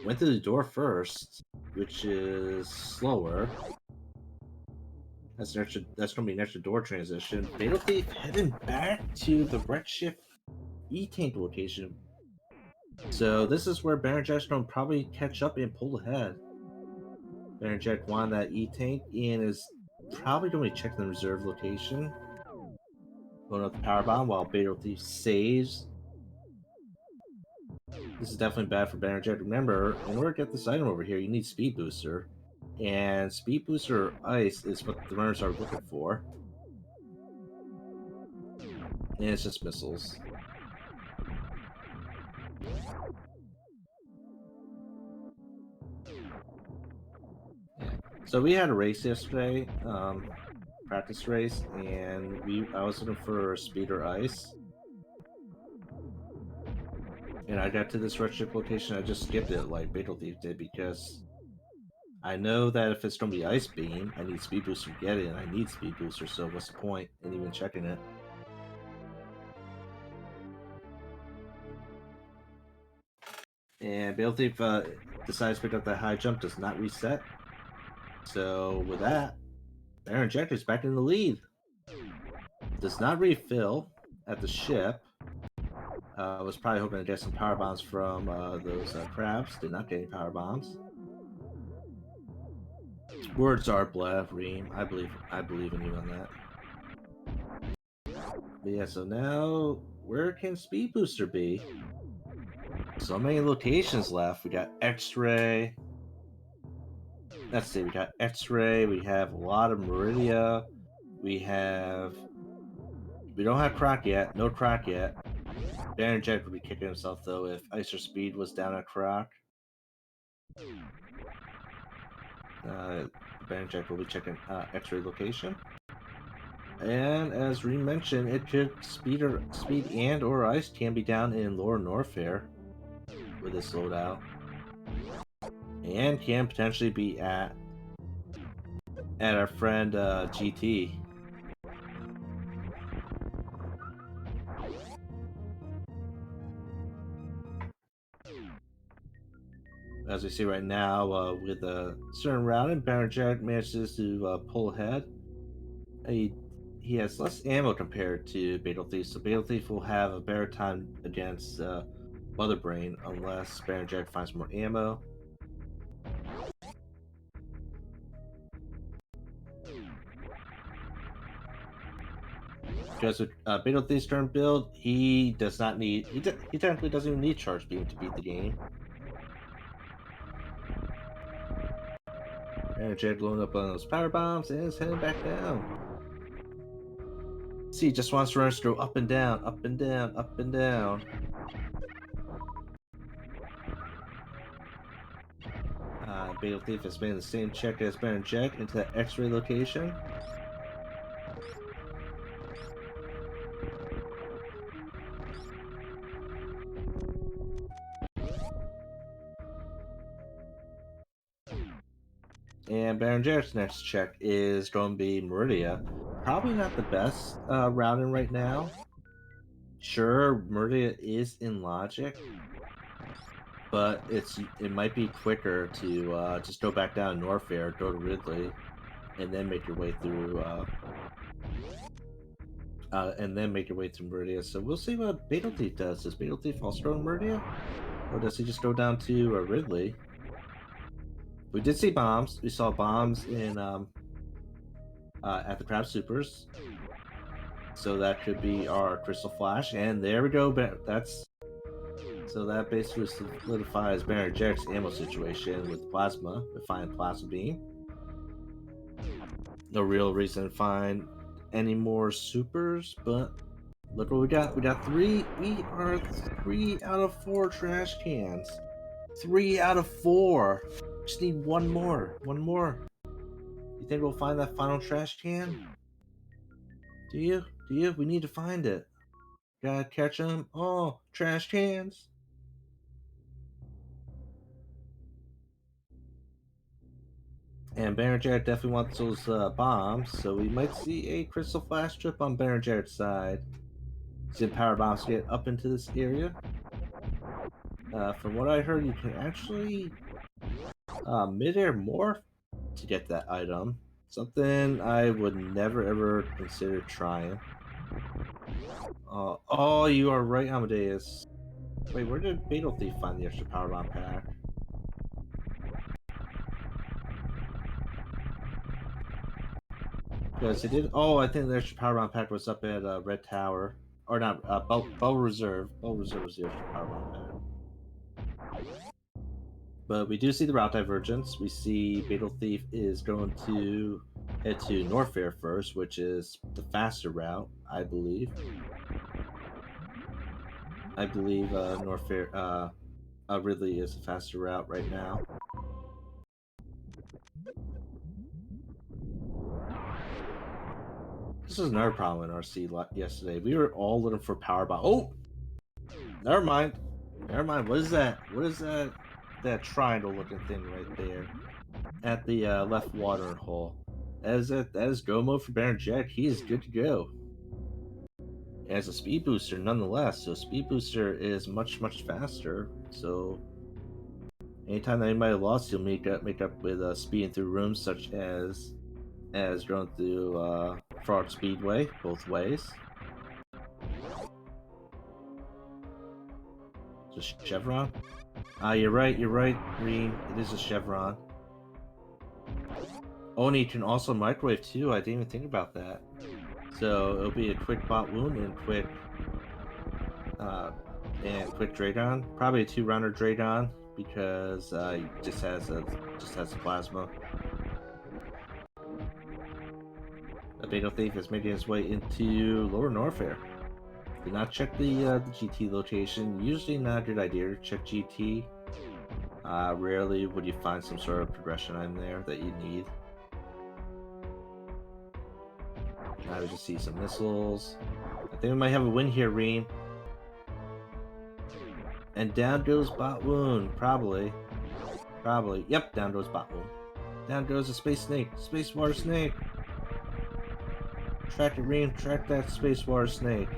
went through the door first, which is slower. That's going to be an extra door transition. Beetle Thief heading back to the Redshift E-Tank location. So this is where Bennergetic will probably catch up and pull ahead. Bennergetic won that E-Tank and is probably going to be checking the reserve location. Going up the power bomb while Beetle Thief saves. This is definitely bad for Bennergetic. Remember, in order to get this item over here, you need Speed Booster. And Speed Booster Ice is what the runners are looking for. And it's just missiles. Yeah. So we had a race yesterday, practice race, and I was looking for Speed or Ice. And I got to this Redship location, I just skipped it like Bagel Thief did because I know that if it's going to be Ice Beam, I need Speed Booster to get it, and I need Speed Booster, so what's the point in even checking it? And Bagel Thief decides to pick up that high jump, does not reset. So with that, Bennergetic is back in the lead. Does not refill at the ship. Was probably hoping to get some power bombs from those crabs. Did not get any power bombs. Words are blah, Reem. I believe in you on that. But yeah, so now where can Speed Booster be? So many locations left. We got X-Ray. Let's see, we got X-Ray, we have a lot of Meridia, we don't have Croc yet, no Croc yet. Bennergetic would be kicking himself though if Ice or Speed was down at Croc. Bennergetic will be checking X-Ray location. And as Reem mentioned, it could Speed and or Ice can be down in Lower Norfair with this loadout. And can potentially be at our friend GT. As we see right now, with a certain round, and Bennergetic manages to pull ahead. He has less ammo compared to Bagel Thief, so Bagel Thief will have a better time against Mother Brain unless Bennergetic finds more ammo. Because with Bagel Thief's current build, he does not need he technically doesn't even need Charge Beam to beat the game. Bennergetic blowing up on those power bombs and is heading back down. See, he just wants runners to go up and down, up and down, up and down. Bagel Thief has made the same check as Bennergetic into that X-ray location. And Bennergetic's next check is going to be Meridia. Probably not the best routing right now. Sure, Meridia is in logic, but it might be quicker to just go back down to Norfair, go to Ridley, and then make your way through Meridia. So we'll see what Bagel Thief does. Does Bagel Thief also go to Meridia, or does he just go down to Ridley? We did see bombs. We saw bombs in at the Crab Supers. So that could be our Crystal Flash, and there we go. So that basically solidifies Bennergetic's ammo situation with Plasma, with finding Plasma Beam. No real reason to find any more supers, but look what we got. We got three. We are 3 out of 4 trash cans. 3 out of 4. Just need one more. One more. You think we'll find that final trash can? Do you? Do you? We need to find it. Gotta catch them. Oh, trash cans. And Bennergetic definitely wants those bombs, so we might see a Crystal Flash trip on Bennergetic's side. See the power bombs get up into this area. From what I heard, you can actually mid-air morph to get that item. Something I would never ever consider trying. Oh, you are right, Amadeus. Wait, where did Fatal Thief find the extra power bomb pack? Because it did. Oh, I think the extra power bomb pack was up at Red Tower, or not? Bow Reserve. Bow Reserve was the extra power bomb pack. But we do see the route divergence. We see Fatal Thief is going to head to Norfair first, which is the faster route, I believe. I believe Norfair, Ridley is a faster route right now. This was another problem in RC yesterday. We were all looking for power bomb. Oh, never mind. Never mind. What is that? What is that? That triangle-looking thing right there at the left watering hole. That is it. That is go mode for Bennergetic. He is good to go. It has a speed booster nonetheless, so speed booster is much faster. So anytime that anybody lost, you'll make up with speeding through rooms such as going through Frog Speedway both ways. Just Chevron. You're right, Reem. It is a Chevron. Oh, and he can also microwave too. I didn't even think about that. So it'll be a quick bot wound uh, and quick Dragon. Probably a 2-rounder Dragon because he just has plasma. A Bagel Thief is making his way into Lower Norfair. Do not check the GT location. Usually not a good idea to check GT. Rarely would you find some sort of progression item there that you need. Now we just see some missiles. I think we might have a win here, Reem. And down goes Bot Wound, probably. Probably. Yep, down goes Bot Wound. Down goes a Space Snake. Space Water Snake. Track it, Reem. Track that Space Water Snake.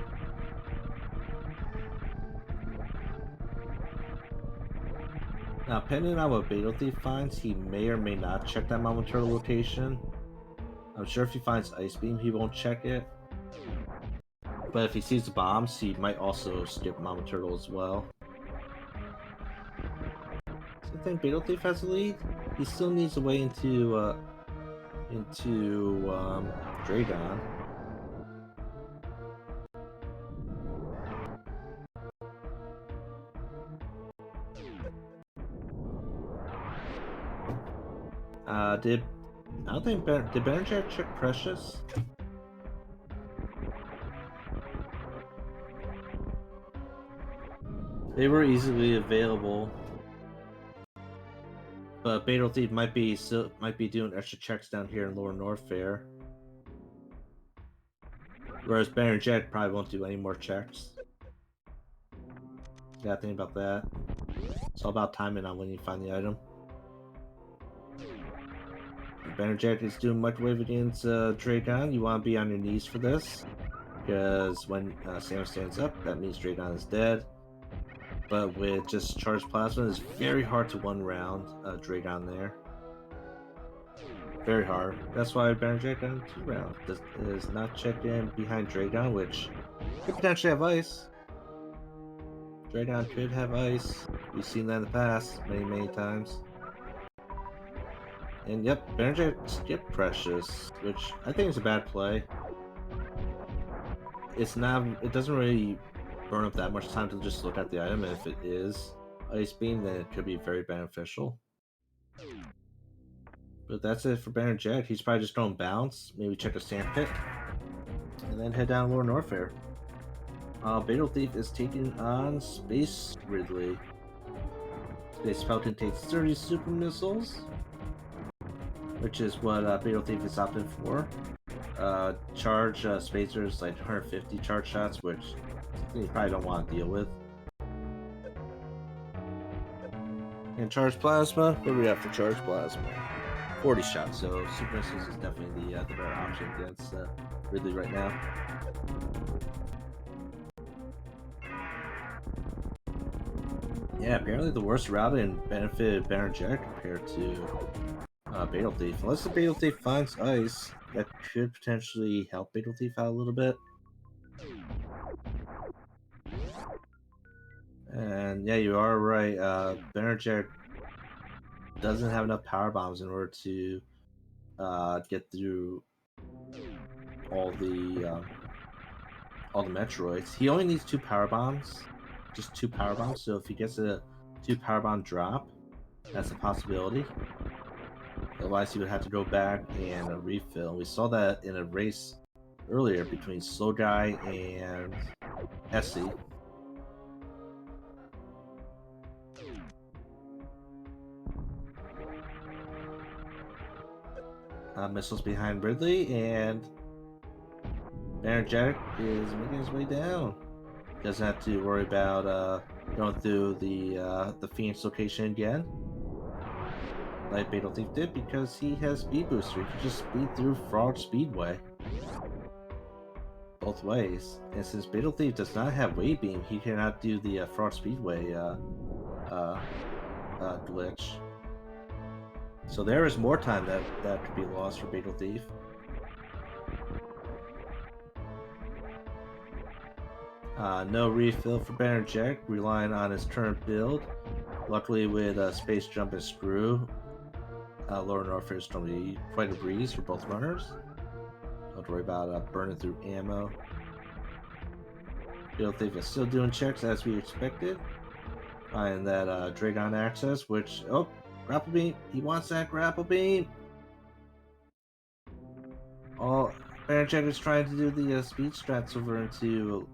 Now, depending on what Bagel Thief finds, he may or may not check that Mama Turtle location. I'm sure if he finds Ice Beam, he won't check it. But if he sees the bombs, he might also skip Mama Turtle as well. So I think Bagel Thief has the lead. He still needs a way into Dragon. Did Bennergetic check Precious? They were easily available, but Bagel Thief might be doing extra checks down here in Lower Norfair, whereas Bennergetic probably won't do any more checks. You gotta think about that. It's all about timing on when you find the item. Bennergetic is doing microwave against Dragon. You want to be on your knees for this, because when Sam stands up, that means Dragon is dead. But with just charged plasma, it's very hard to one-round Dragon there. Very hard. That's why Bennergetic got in 2 rounds. Is not checked in behind Dragon, which could potentially have ice. Dragon could have ice. We've seen that in the past many times. And yep, Bennergetic skipped Precious, which I think is a bad play. It doesn't really burn up that much time to just look at the item, and if it is Ice Beam, then it could be very beneficial. But that's it for Bennergetic. He's probably just going to bounce, maybe check a sand pit, and then head down Lower Norfair. Bagel Thief is taking on Space Ridley. Space Falcon takes 30 super missiles, which is what Bagel Thief is opting for. Charge Spacers like 150 charge shots, which you probably don't want to deal with. And charge plasma. What do we have for charge plasma? 40 shots. So super missiles is definitely the better option against Ridley right now. Yeah, apparently the worst routing benefited Bennergetic compared to Bagel Thief. Unless the Bagel Thief finds ice, that could potentially help Bagel Thief out a little bit. And yeah, you are right. Bennergetic doesn't have enough power bombs in order to get through all the Metroids. He only needs 2 power bombs, just 2 power bombs. So if he gets a 2 power bomb drop, that's a possibility. Otherwise, he would have to go back and refill. We saw that in a race earlier between Slow Guy and Essie. Missiles behind Ridley, and Bennergetic is making his way down. Doesn't have to worry about going through the Phoenix location again, like Bagel Thief did, because he has Speed Booster. He can just speed through Frog Speedway both ways. And since Bagel Thief does not have Wave Beam, he cannot do the Frog Speedway glitch. So there is more time that could be lost for Bagel Thief. No refill for Bennergetic, relying on his current build. Luckily with Space Jump and Screw, Lower Norfair is going to be quite a breeze for both runners. Don't worry about burning through ammo. Beetle Thief is still doing checks as we expected. Find that Dragon access, which... Oh, grapple beam! He wants that grapple beam! Oh, Bennergetic is trying to do the speed strats over into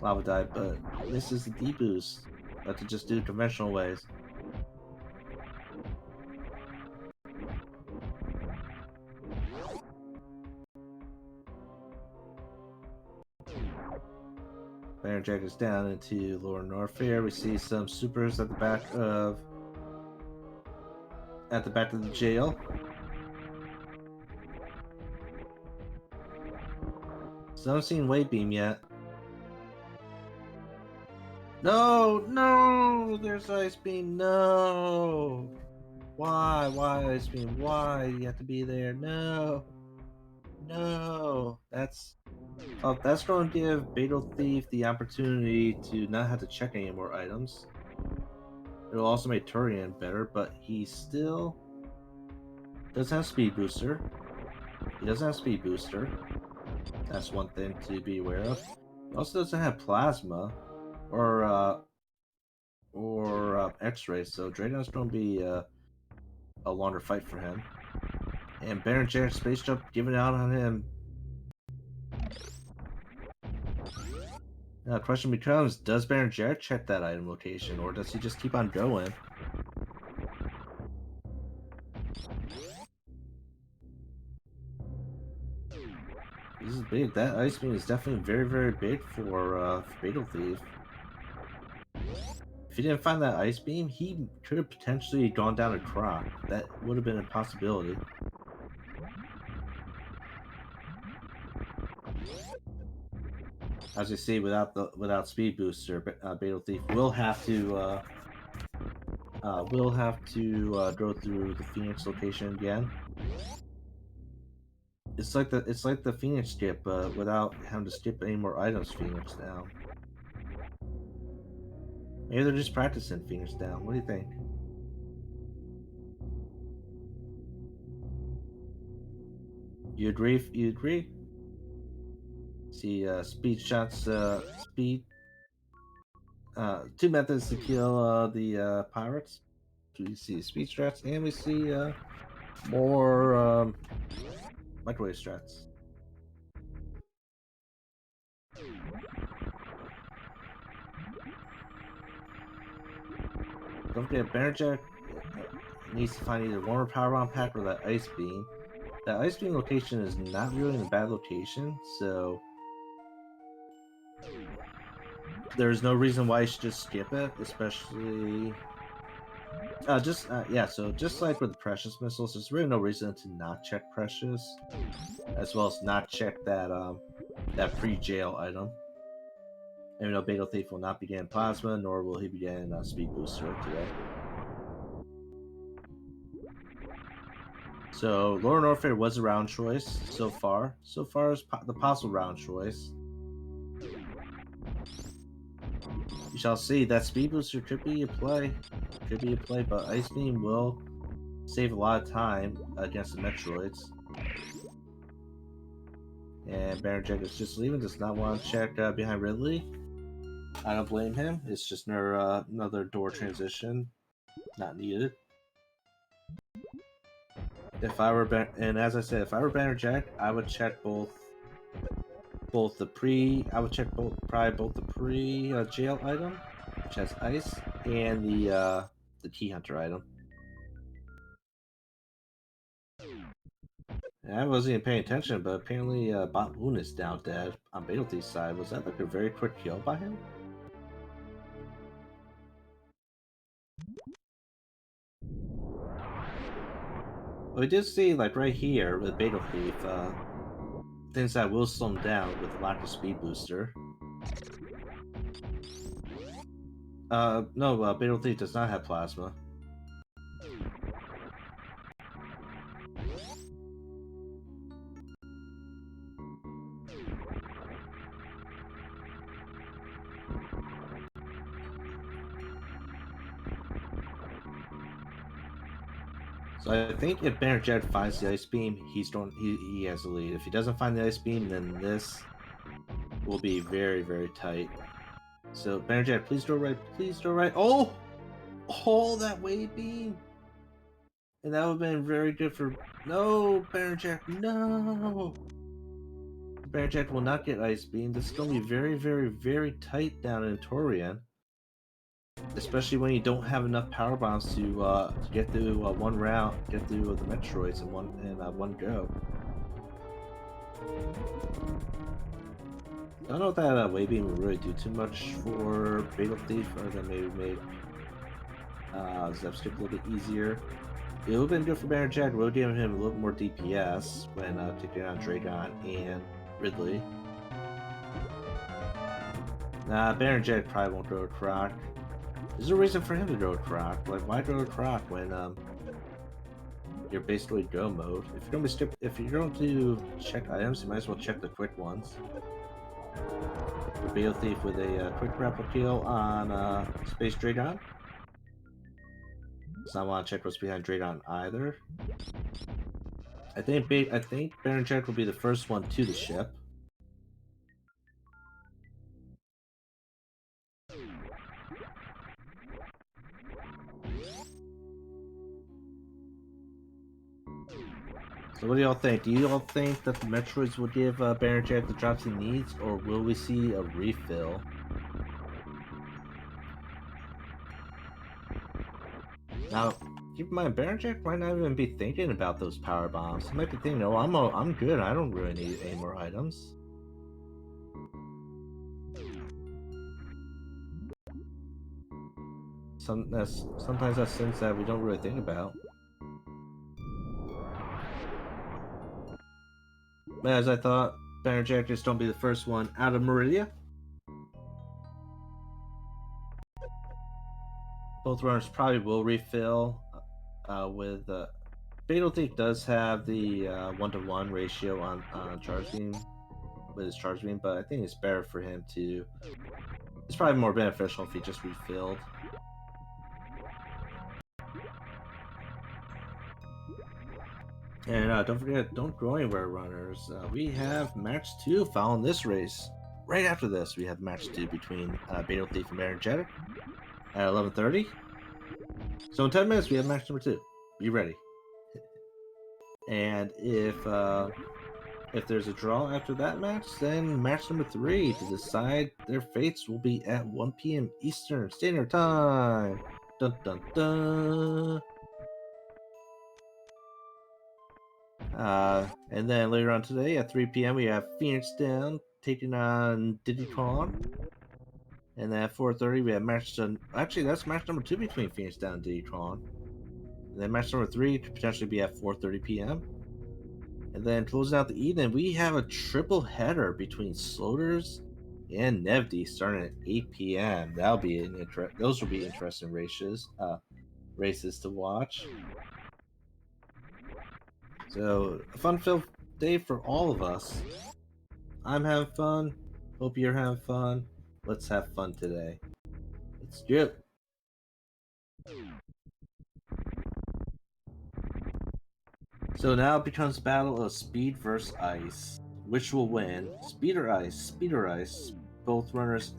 Lava Dive, but misses the D-boost. Have to just do conventional ways. Bennergetic is down into Lower Norfair. We see some supers at the back of the jail. So I haven't seen Wave Beam yet. No, no! There's Ice Beam, no! Why? Why Ice Beam? Why? You have to be there. No! No! That's going to give Beetle Thief the opportunity to not have to check any more items. It'll also make Turian better, but he still doesn't have Speed Booster. He doesn't have Speed Booster. That's one thing to be aware of. He also doesn't have Plasma or X-Ray, so Dragon's going to be a longer fight for him. And Bennergetic Space Jump giving out on him. Now the question becomes, does Bennergetic check that item location, or does he just keep on going? This is big. That Ice Beam is definitely very, very big for Fatal Thief. If he didn't find that Ice Beam, he could have potentially gone down a Croc. That would have been a possibility. As you see, without Speed Booster, Fatal Thief will have to go through the Phoenix location again. It's like the Phoenix skip, but without having to skip any more items. Phoenix down. Maybe they're just practicing Phoenix down. What do you think? You agree? You agree? See, speed shots. Speed. Two methods to kill the pirates. We see speed strats, and we see more microwave strats. Don't forget, Bennergetic needs to find either Warmer Power Bomb Pack or that Ice Beam. That Ice Beam location is not really in a bad location, so there's no reason why you should just skip it, especially... so just like with the Precious Missiles, there's really no reason to not check Precious, as well as not check that pre-jail item. Even though Bagel Thief will not be getting Plasma, nor will he be getting Speed Booster today. So, Lower Norfair was a round choice so far. So far as the possible round choice. We shall see. That Speed Booster could be a play. Could be a play, but Ice Beam will save a lot of time against the Metroids. And Bennergetic is just leaving, does not want to check behind Ridley. I don't blame him. It's just another door transition. Not needed. If I were and as I said, if I were Bennergetic, I would check both the pre. I would check probably both the pre jail item, which has ice, and the Key Hunter item. And I wasn't even paying attention, but apparently Bot Moon is now dead on Beetle Thief's side. Was that like a very quick kill by him? Well, we did see, like, right here with Beetle Thief, things that will slow him down with the lack of Speed Booster. No, Beetle Thief does not have Plasma. So I think if Bennergetic finds the Ice Beam, he has the lead. If he doesn't find the Ice Beam, then this will be very, very tight. So Bennergetic, please go right. Please go right. Oh! Oh, that wave beam! And that would have been very good for... No! Bennergetic, no! Bennergetic will not get Ice Beam. This is going to be very, very, very tight down in Torian. Especially when you don't have enough power bombs to get through one round, get through the Metroids in one go. I don't know if that wave beam would really do too much for Bagel Thief, or that maybe make Zepskip a little bit easier. It would have been good for Bennergetic. It would have given him a little more DPS when taking on Dragon and Ridley. Nah, Bennergetic probably won't go to Croc. There's a reason for him to go to Croc. Like, why go to Croc when you're basically go mode? If you're going to check items, you might as well check the quick ones. Bagel Thief with a quick grapple kill on Space Dragon. So I want to check what's behind Dragon either. I think Bennergetic will be the first one to the ship. So what do y'all think? Do you all think that the Metroids will give Bennergetic the drops he needs, or will we see a refill? Now, keep in mind, Bennergetic might not even be thinking about those power bombs. He might be thinking, "Oh, I'm good. I don't really need any more items." Sometimes that's things that we don't really think about. But as I thought, Bennergetic just don't be the first one out of Meridia. Both runners probably will refill with Fatal Thief does have the 1-to-1 ratio on charge beam with his charge beam, but I think it's better for him to. It's probably more beneficial if he just refilled. And don't forget, don't go anywhere, runners. We have match 2 following this race. Right after this, we have match 2 between Fatal Thief and Bennergetic at 11:30. So in 10 minutes, we have match number 2. Be ready. And if there's a draw after that match, then match number 3 to decide their fates will be at 1 p.m. Eastern Standard Time. Dun dun dun. And then later on today at 3 p.m. we have Phoenix Down taking on Diddycon. And then at 4:30 we have actually that's match number 2 between Phoenix Down and Diddycon. And then match number 3 could potentially be at 4:30 p.m. And then closing out the evening, we have a triple header between Sloters and Nevdi starting at 8 p.m. That'll be those will be interesting races to watch. So a fun-filled day for all of us. I'm having fun. Hope you're having fun. Let's have fun today. Let's do it. So now it becomes a battle of speed versus ice. Which will win? Speed or ice? Speed or ice? Both runners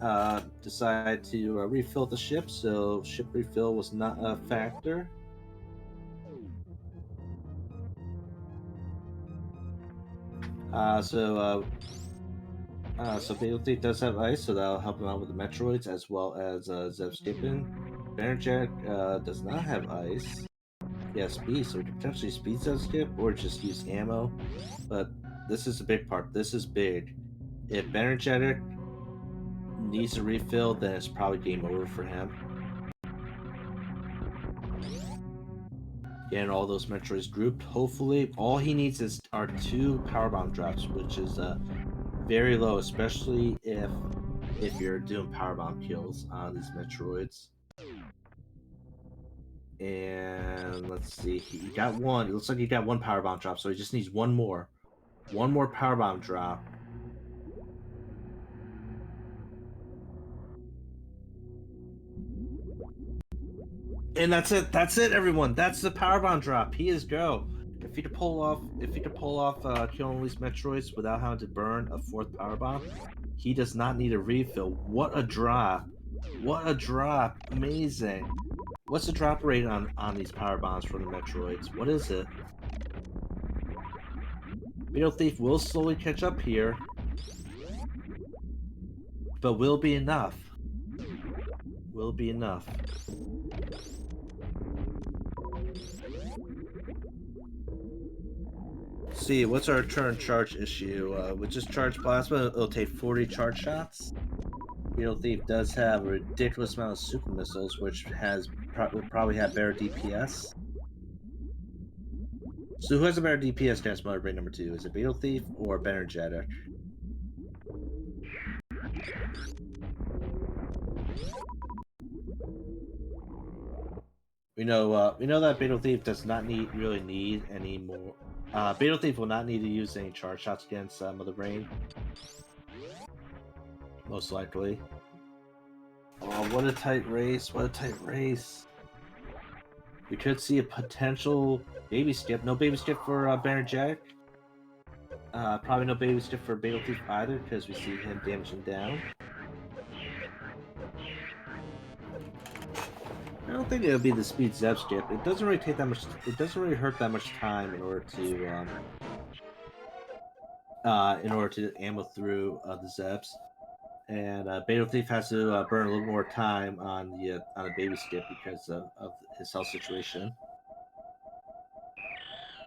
decide to refill the ship, so ship refill was not a factor. So Fatal Thief does have ice, so that'll help him out with the Metroids as well as Zev Skippin. Bennergetic does not have ice. He has speed, so he could potentially speed Zev Skip or just use ammo. But this is a big part. This is big. If Bennergetic needs a refill, then it's probably game over for him. Getting all those Metroids grouped. Hopefully, all he needs are 2 power bomb drops, which is very low, especially if you're doing power bomb kills on these Metroids. And let's see, he got one. It looks like he got 1 power bomb drop, so he just needs one more power bomb drop. And that's it. That's it, everyone. That's the power bomb drop. He is go. If he could pull off kill and release Metroids without having to burn a fourth power bomb, he does not need a refill. What a drop! What a drop! Amazing. What's the drop rate on these power bombs for the Metroids? What is it? Beetle Thief will slowly catch up here, but will be enough. Will be enough. See, what's our turn charge issue? With just charge plasma, it'll take 40 charge shots. Beetle Thief does have a ridiculous amount of super missiles, which will probably have better DPS. So who has a better DPS against Mother Brain number 2? Is it Beetle Thief or Bennergetic? We know that Beetle Thief does not really need any more. Beetle Thief will not need to use any charge shots against Mother Brain. Most likely. Oh, what a tight race! What a tight race! We could see a potential baby skip. No baby skip for Bennergetic. Probably no baby skip for Bagel Thief either, because we see him damaging down. I don't think it'll be the speed Zeb skip. It doesn't really take that much. It doesn't really hurt that much time in order to ammo through the Zebs. And Bagel Thief has to burn a little more time on the baby skip because of his health situation.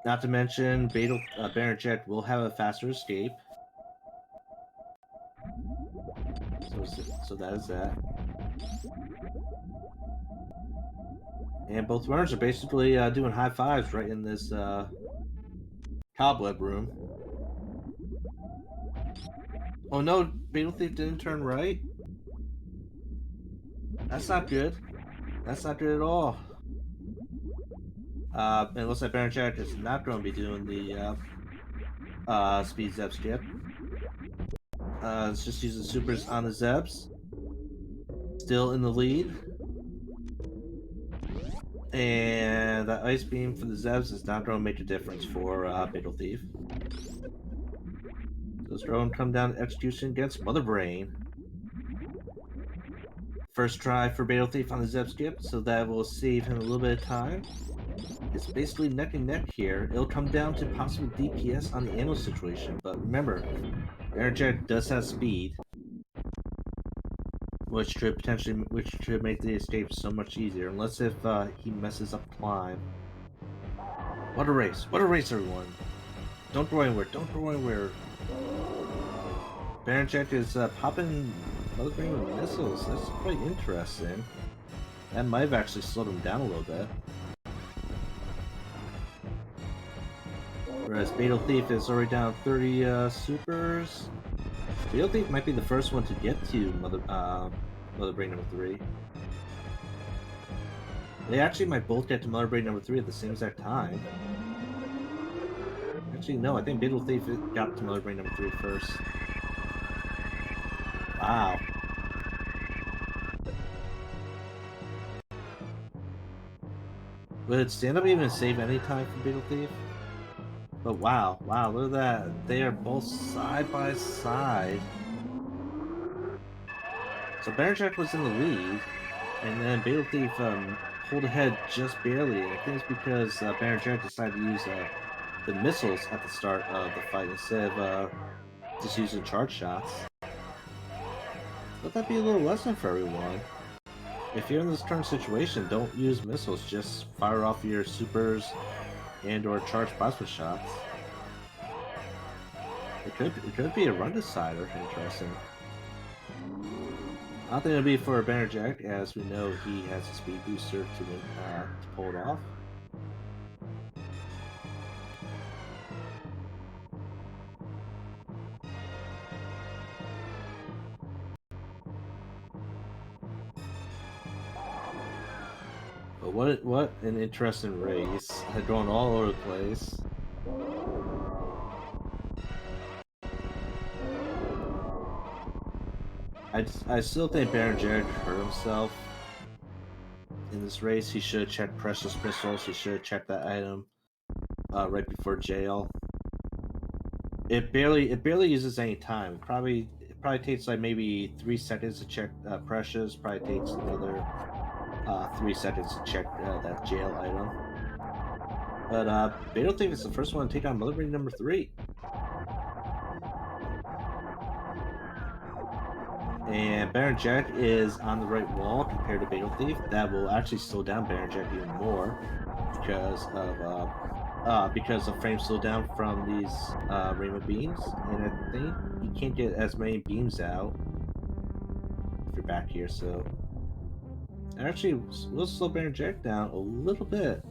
Not to mention, Bennergetic will have a faster escape. So that is that. And both runners are basically doing high fives right in this cobweb room. Oh no, Beetle Thief didn't turn right? That's not good. That's not good at all. It looks like Bennergetic is not going to be doing the speed Zeb skip. It's just using supers on the Zebs. Still in the lead. And that ice beam for the Zebs is not going to make a difference for Beetle Thief. So it's going to come down to execution against Mother Brain. First try for Beetle Thief on the Zeb skip, so that will save him a little bit of time. It's basically neck and neck here. It'll come down to possible DPS on the ammo situation, but remember, Bennergetic does have speed, which could make the escape so much easier, unless if he messes up climb. What a race! What a race, everyone! Don't go anywhere! Don't go anywhere! Bennergetic is popping Mother Brain with missiles. That's quite interesting. That might have actually slowed him down a little bit. Whereas Beetle Thief is already down 30 supers. Beetle Thief might be the first one to get to Mother Brain number 3. They actually might both get to Mother Brain number 3 at the same exact time. Actually, no, I think Beetle Thief got to Mother Brain number 3 first. Wow. Would stand-up even save any time for Beetle Thief? But wow, look at that. They are both side by side. So Bennergetic was in the lead, and then Beetle Thief pulled ahead just barely. I think it's because Bennergetic decided to use the missiles at the start of the fight instead of just using charge shots. Let that be a little lesson for everyone. If you're in this current situation, don't use missiles. Just fire off your supers and/or charge plasma shots. It could be a run decider. Interesting. I don't think it'll be for Bennergetic, as we know he has a speed booster to pull it off. But what an interesting race. Going all over the place. I still think Bennergetic hurt himself in this race. He should have checked precious missiles. He should have checked that item right before jail. It barely uses any time. It probably takes like maybe 3 seconds to check precious. Probably takes another 3 seconds to check that jail item. But Bagel think it's the first one to take on Mother Ring number 3. And Bennergetic is on the right wall compared to Bagel Thief. That will actually slow down Bennergetic even more because of frame slowdown from these rainbow beams. And I think you can't get as many beams out if you're back here. So actually, we'll slow Bennergetic down a little bit.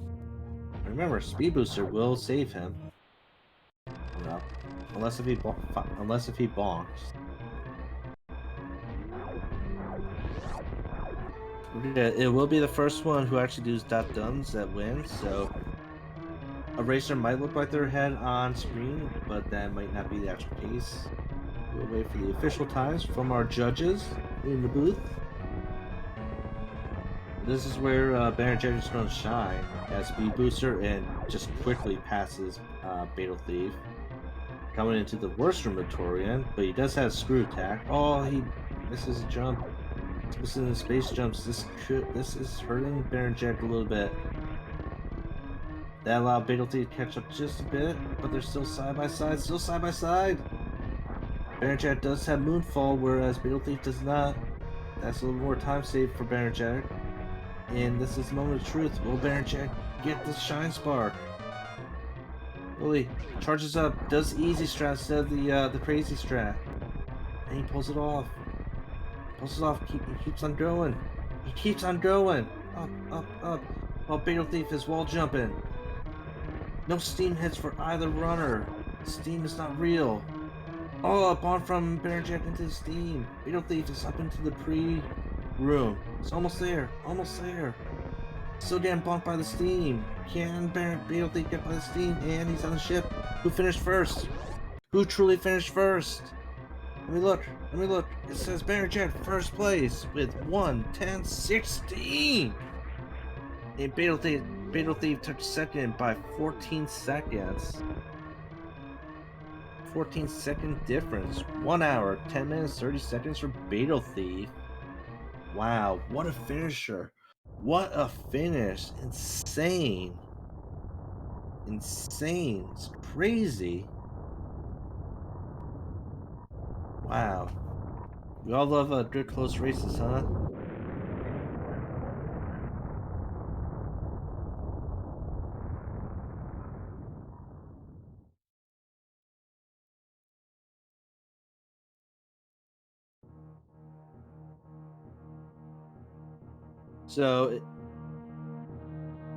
Remember, Speed Booster will save him. No, unless if he bonks. It will be the first one who actually does dot duns that wins, so a racer might look like they're ahead on screen, but that might not be the actual case. We'll wait for the official times from our judges in the booth. This is where Bennergetic is going to shine as Speed Booster and just quickly passes Fatal Thief. Coming into the worst room of Torian, but he does have Screw Attack. Oh, he misses a jump. Missing the space jumps. This is hurting Bennergetic a little bit. That allowed Bagel to catch up just a bit, but they're still side by side. Bennergetic does have Moonfall, whereas Bagel Thief does not. That's a little more time saved for Bennergetic. And this is the moment of truth. Will Bennergetic get the Shine Spark? Willie charges up, does easy strat instead of the crazy strat. And he pulls it off. He keeps on going. He keeps on going. Up. While Bagel Thief is wall jumping. No steam hits for either runner. Steam is not real. Oh, up on from Bennergetic into the steam. Bagel Thief is up into the pre-room. It's almost there. So damn bumped by the steam. Can Bagel Thief get by the steam? And he's on the ship. Who finished first? Who truly finished first? Let me look. It says Bennergetic first place with 1:10.16. And Bagel Thief took second by 14 seconds. 14-second difference. 1 hour, 10 minutes, 30 seconds for Bagel Thief. Wow, what a finisher. What a finish. Insane. It's crazy. Wow. We all love good close races, huh?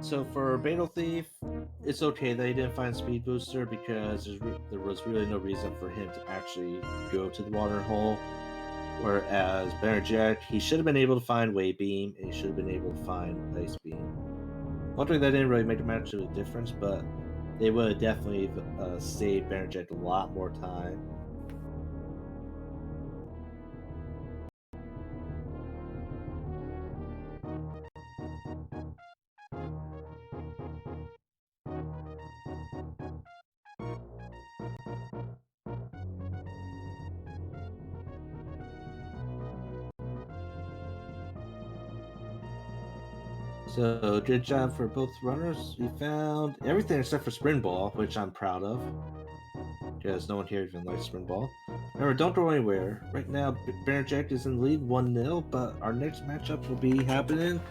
So for Bagel Thief, it's okay that he didn't find Speed Booster because there was really no reason for him to actually go to the water hole. Whereas Bennergetic, he should have been able to find Wave Beam and he should have been able to find Ice Beam. Luckily, that didn't really make much of a difference, but they would have definitely saved Bennergetic a lot more time. So good job for both runners. We found everything except for Spring Ball, which I'm proud of. Because no one here even likes Spring Ball. Remember, don't go anywhere. Right now, Bennergetic is in the lead 1-0, but our next matchup will be happening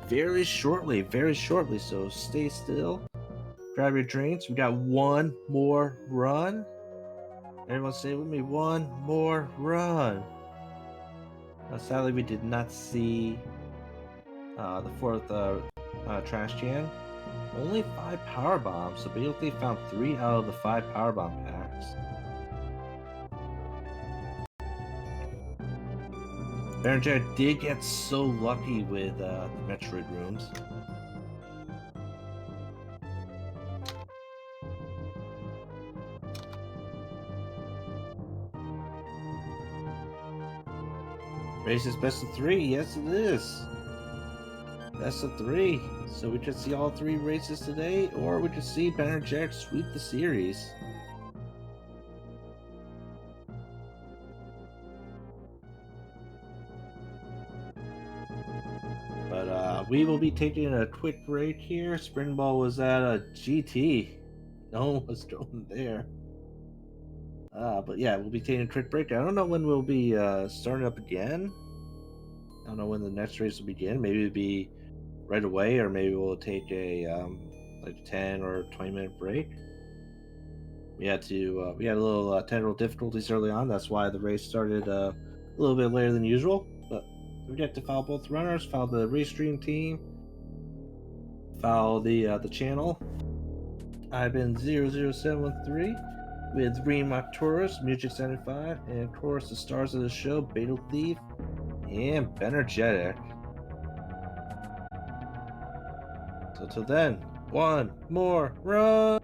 very shortly, so stay still. Grab your drinks. We got one more run. Everyone say it with me, one more run. Now, sadly, we did not see the fourth trash can. Only 5 power bombs, so Bagel Thief found 3 out of the 5 power bomb packs. Bennergetic did get so lucky with the Metroid rooms. Race is best of 3, yes it is. best of 3. So we could see all 3 races today, or we could see Bennergetic sweep the series. But we will be taking a quick break here. Spring Ball was at a GT. No one was going there. But yeah, we'll be taking a quick break. I don't know when we'll be starting up again. I don't know when the next race will begin. Maybe it'll be right away, or maybe we'll take a like 10 or 20-minute break. We had a little technical difficulties early on. That's why the race started a little bit later than usual. But we get to follow both runners, follow the race stream team, follow the channel. I've been 0073 with Remock Taurus, Music 75, and of course the stars of the show, Bagel Thief and Bennergetic. So till then, one more run!